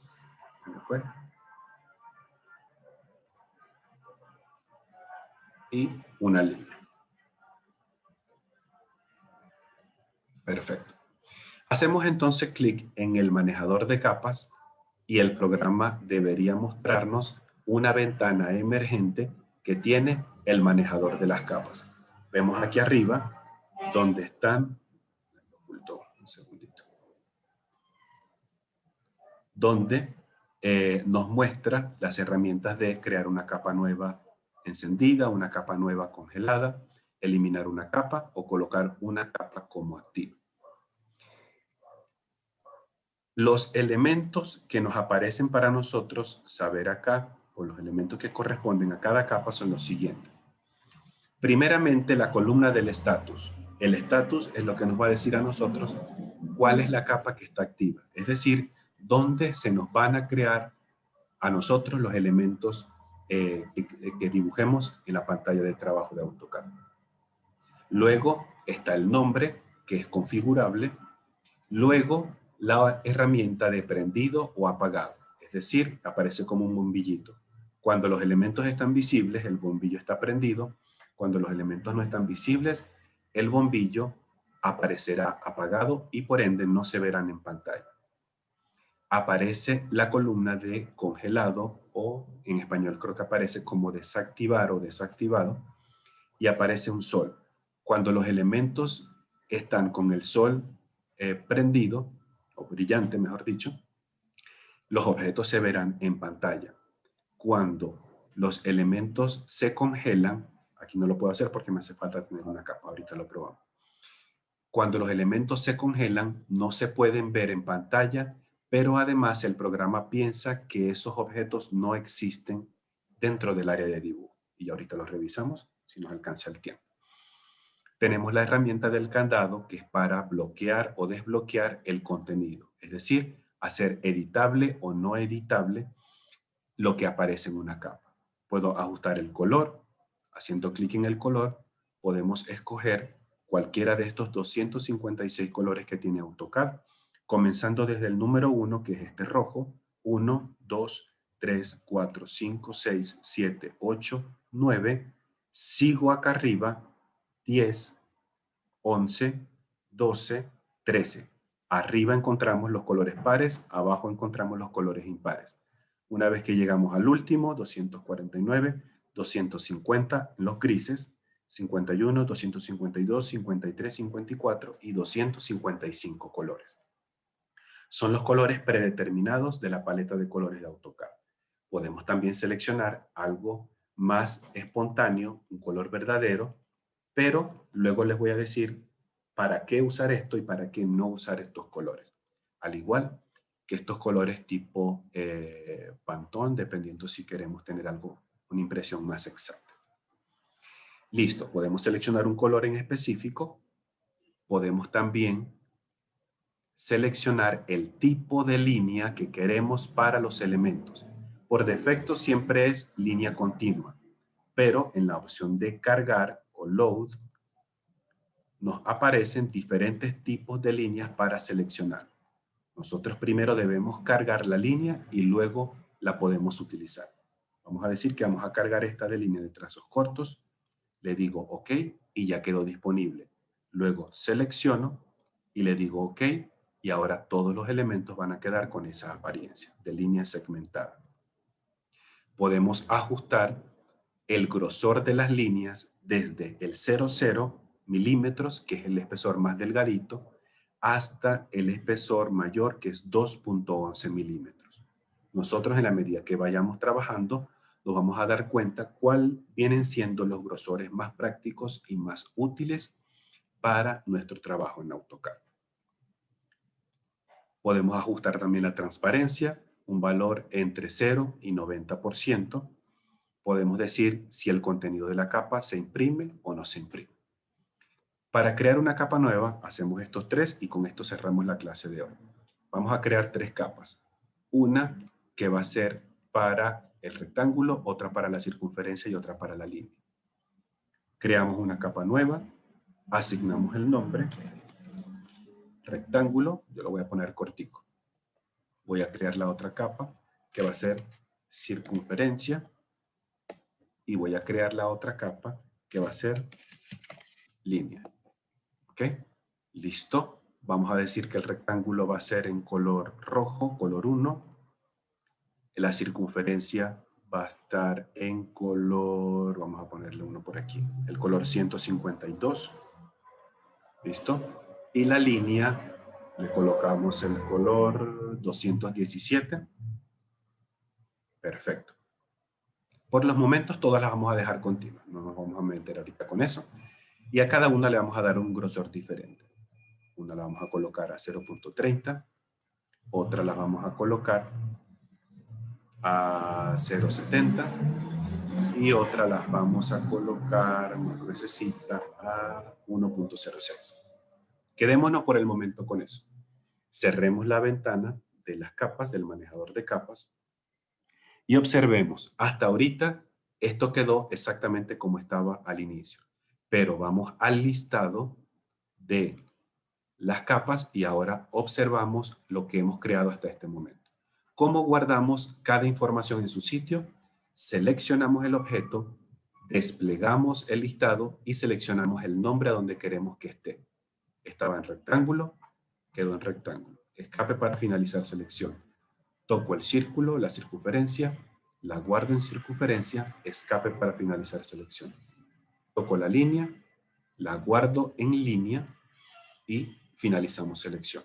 ¿cómo fue? Y una línea. Perfecto. Hacemos entonces clic en el manejador de capas y el programa debería mostrarnos una ventana emergente que tiene el manejador de las capas. Vemos aquí arriba donde están, un segundito, donde nos muestra las herramientas de crear una capa nueva encendida, una capa nueva congelada, eliminar una capa o colocar una capa como activa. Los elementos que nos aparecen para nosotros saber acá, o los elementos que corresponden a cada capa son los siguientes. Primeramente, la columna del estatus. El estatus es lo que nos va a decir a nosotros cuál es la capa que está activa. Es decir, dónde se nos van a crear a nosotros los elementos que dibujemos en la pantalla de trabajo de AutoCAD. Luego está el nombre, que es configurable. Luego, la herramienta de prendido o apagado. Es decir, aparece como un bombillito. Cuando los elementos están visibles, el bombillo está prendido. Cuando los elementos no están visibles, el bombillo aparecerá apagado y por ende no se verán en pantalla. Aparece la columna de congelado o en español creo que aparece como desactivar o desactivado y aparece un sol. Cuando los elementos están con el sol prendido o brillante, mejor dicho, los objetos se verán en pantalla. Cuando los elementos se congelan, aquí no lo puedo hacer porque me hace falta tener una capa, ahorita lo probamos. Cuando los elementos se congelan, no se pueden ver en pantalla, pero además el programa piensa que esos objetos no existen dentro del área de dibujo. Y ahorita los revisamos si nos alcanza el tiempo. Tenemos la herramienta del candado que es para bloquear o desbloquear el contenido, es decir, hacer editable o no editable lo que aparece en una capa. Puedo ajustar el color, haciendo clic en el color, podemos escoger cualquiera de estos 256 colores que tiene AutoCAD, comenzando desde el número 1, que es este rojo, 1, 2, 3, 4, 5, 6, 7, 8, 9, sigo acá arriba, 10, 11, 12, 13. Arriba encontramos los colores pares, abajo encontramos los colores impares. Una vez que llegamos al último, 249, 250, los grises, 51, 252, 53, 54 y 255 colores. Son los colores predeterminados de la paleta de colores de AutoCAD. Podemos también seleccionar algo más espontáneo, un color verdadero, pero luego les voy a decir para qué usar esto y para qué no usar estos colores. Al igual que estos colores tipo Pantone, dependiendo si queremos tener algo, una impresión más exacta. Listo, podemos seleccionar un color en específico. Podemos también seleccionar el tipo de línea que queremos para los elementos. Por defecto siempre es línea continua, pero en la opción de cargar o load nos aparecen diferentes tipos de líneas para seleccionar. Nosotros primero debemos cargar la línea y luego la podemos utilizar. Vamos a decir que vamos a cargar esta de línea de trazos cortos. Le digo OK y ya quedó disponible. Luego selecciono y le digo OK y ahora todos los elementos van a quedar con esa apariencia de línea segmentada. Podemos ajustar el grosor de las líneas desde el 0,0 milímetros, que es el espesor más delgadito, hasta el espesor mayor, que es 2.11 milímetros. Nosotros en la medida que vayamos trabajando, nos vamos a dar cuenta cuál vienen siendo los grosores más prácticos y más útiles para nuestro trabajo en AutoCAD. Podemos ajustar también la transparencia, un valor entre 0 y 90%. Podemos decir si el contenido de la capa se imprime o no se imprime. Para crear una capa nueva, hacemos estos tres y con esto cerramos la clase de hoy. Vamos a crear tres capas. Una que va a ser para el rectángulo, otra para la circunferencia y otra para la línea. Creamos una capa nueva, asignamos el nombre, rectángulo, yo lo voy a poner cortico. Voy a crear la otra capa que va a ser circunferencia y voy a crear la otra capa que va a ser línea. ¿Ok? Listo. Vamos a decir que el rectángulo va a ser en color rojo, color 1. La circunferencia va a estar en color, vamos a ponerle uno por aquí, el color 152. ¿Listo? Y la línea le colocamos el color 217. Perfecto. Por los momentos todas las vamos a dejar continuas. No nos vamos a meter ahorita con eso. Y a cada una le vamos a dar un grosor diferente. Una la vamos a colocar a 0.30, otra la vamos a colocar a 0,70 y otra las vamos a colocar más gruesecita a 1,06. Quedémonos por el momento con eso. Cerremos la ventana de las capas, del manejador de capas, y observemos, hasta ahorita esto quedó exactamente como estaba al inicio, pero vamos al listado de las capas y ahora observamos lo que hemos creado hasta este momento. ¿Cómo guardamos cada información en su sitio? Seleccionamos el objeto, desplegamos el listado y seleccionamos el nombre a donde queremos que esté. Estaba en rectángulo, quedó en rectángulo. Escape para finalizar selección. Toco el círculo, la circunferencia, la guardo en circunferencia, escape para finalizar selección. Toco la línea, la guardo en línea y finalizamos selección.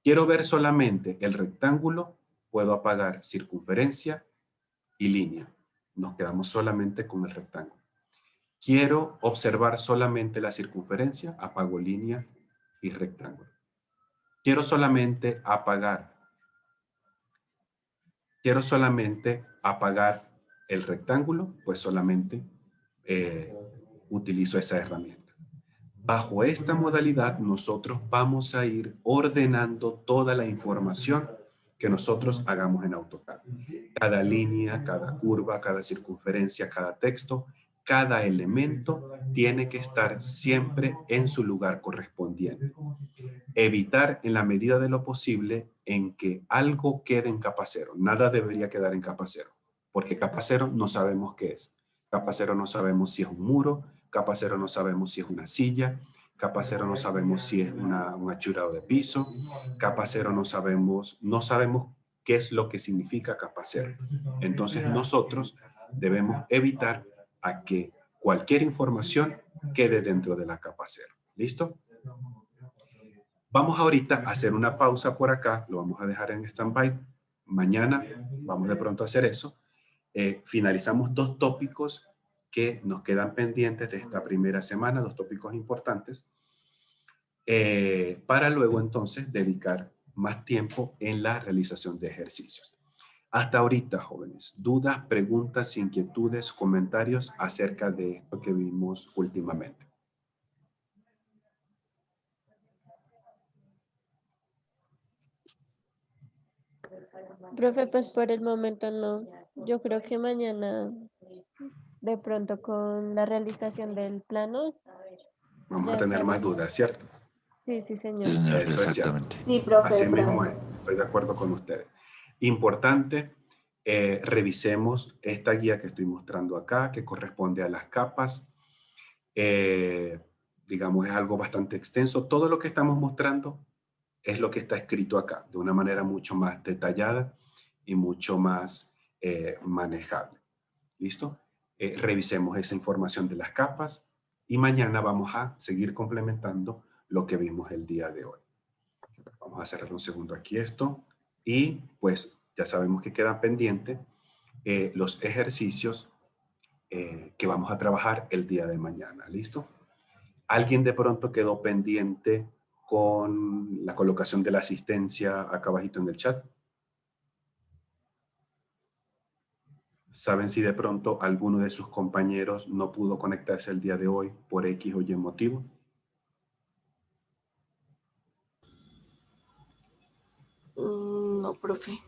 Quiero ver solamente el rectángulo, puedo apagar circunferencia y línea. Nos quedamos solamente con el rectángulo. Quiero observar solamente la circunferencia, apago línea y rectángulo. Quiero solamente apagar el rectángulo, pues solamente utilizo esa herramienta. Bajo esta modalidad, nosotros vamos a ir ordenando toda la información que nosotros hagamos en AutoCAD. Cada línea, cada curva, cada circunferencia, cada texto, cada elemento tiene que estar siempre en su lugar correspondiente. Evitar en la medida de lo posible en que algo quede en capa cero. Nada debería quedar en capa cero, porque capa cero no sabemos qué es. Capa cero no sabemos si es un muro, capa cero no sabemos si es una silla, capa cero no sabemos si es un achurado de piso, capa cero no sabemos qué es lo que significa capa cero. Entonces nosotros debemos evitar a que cualquier información quede dentro de la capa cero. ¿Listo? Vamos ahorita a hacer una pausa por acá, lo vamos a dejar en stand-by. Mañana vamos de pronto a hacer eso. Finalizamos 2 tópicos que nos quedan pendientes de esta primera semana, 2 tópicos importantes, para luego entonces dedicar más tiempo en la realización de ejercicios. Hasta ahorita, jóvenes, dudas, preguntas, inquietudes, comentarios acerca de esto que vimos últimamente. Profe, pues por el momento no. Yo creo que mañana, de pronto con la realización del plano, Vamos a ya tener más estaríamos. dudas, ¿cierto? Sí, sí, Sí, señor. señor, Eso es cierto. exactamente. Sí, profe. Así mismo profe. es, estoy de acuerdo con ustedes. Importante, revisemos esta guía que estoy mostrando acá, que corresponde a las capas. Digamos, es algo bastante extenso. Todo lo que estamos mostrando es lo que está escrito acá, de una manera mucho más detallada y mucho más manejable. ¿Listo? Revisemos esa información de las capas y mañana vamos a seguir complementando lo que vimos el día de hoy. Vamos a cerrar un segundo aquí esto y pues ya sabemos que quedan pendientes los ejercicios que vamos a trabajar el día de mañana. ¿Listo? ¿Alguien de pronto quedó pendiente con la colocación de la asistencia acá abajito en el chat? ¿Saben si de pronto alguno de sus compañeros no pudo conectarse el día de hoy por X o Y motivo? No, profe.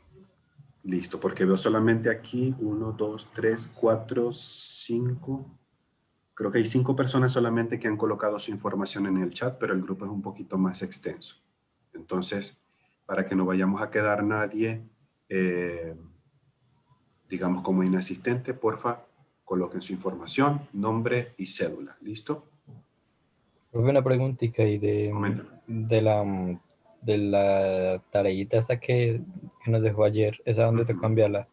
Listo, porque veo solamente aquí 1, 2, 3, 4, 5. Creo que hay 5 personas solamente que han colocado su información en el chat, pero el grupo es un poquito más extenso. Entonces, para que no vayamos a quedar nadie, digamos como inasistente, porfa, coloquen su información, nombre y cédula. ¿Listo? Profe, una preguntita ahí Coméntame. de la tareita esa que nos dejó ayer, ¿esa dónde te cambiarla?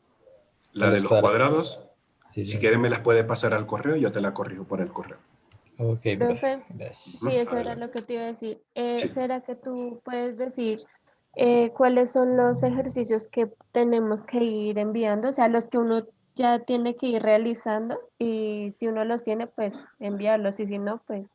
La de los cuadrados, Sí, si sí. quieren me las puede pasar al correo, yo te la corrijo por el correo. Ok, profe. Profe, Gracias. sí, eso era Adelante. lo que te iba a decir. Sí. ¿Será que tú puedes decir cuáles son los ejercicios que tenemos que ir enviando? O sea, los que uno ya tiene que ir realizando y si uno los tiene, pues enviarlos y si no, pues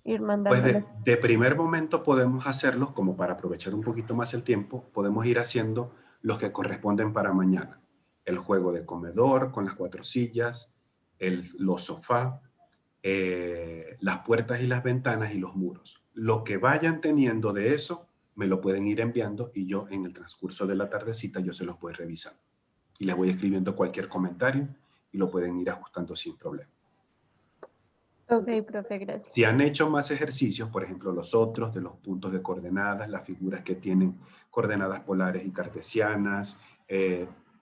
ir Pues mandándolos. de primer momento podemos hacerlos, como para aprovechar un poquito más el tiempo, podemos ir haciendo los que corresponden para mañana. El juego de comedor con las 4 sillas, los sofás, las puertas y las ventanas y los muros. Lo que vayan teniendo de eso, me lo pueden ir enviando y yo en el transcurso de la tardecita yo se los voy revisando. Y les voy escribiendo cualquier comentario y lo pueden ir ajustando sin problema. Ok, profe, gracias. Si han hecho más ejercicios, por ejemplo, los otros de los puntos de coordenadas, las figuras que tienen coordenadas polares y cartesianas,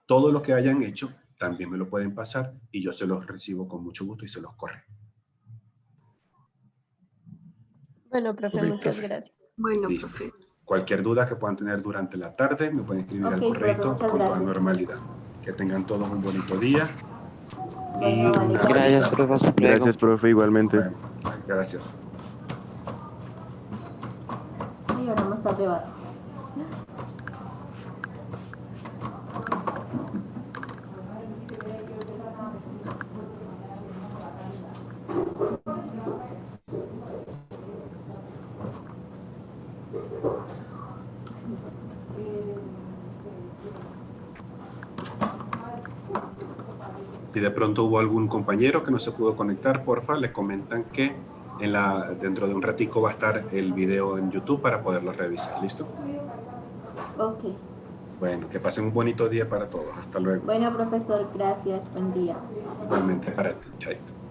todo lo que hayan hecho, también me lo pueden pasar y yo se los recibo con mucho gusto y se los correo. Bueno, profe, Ok, muchas profe. gracias. Bueno, Listo. profe. Cualquier duda que puedan tener durante la tarde, me pueden escribir Ok, al profe, correo muchas con toda gracias. normalidad. Que tengan todos un bonito día. Bueno, vale, una gracias. feliz Gracias, tarde. profe. Hasta luego. Gracias, profe, igualmente. Bueno, gracias. Ay, ahora más tarde va. Si de pronto hubo algún compañero que no se pudo conectar, porfa, le comentan que dentro de un ratico va a estar el video en YouTube para poderlo revisar. ¿Listo? Ok. Bueno, que pasen un bonito día para todos. Hasta luego. Bueno, profesor, gracias. Buen día. Igualmente para ti, chaito.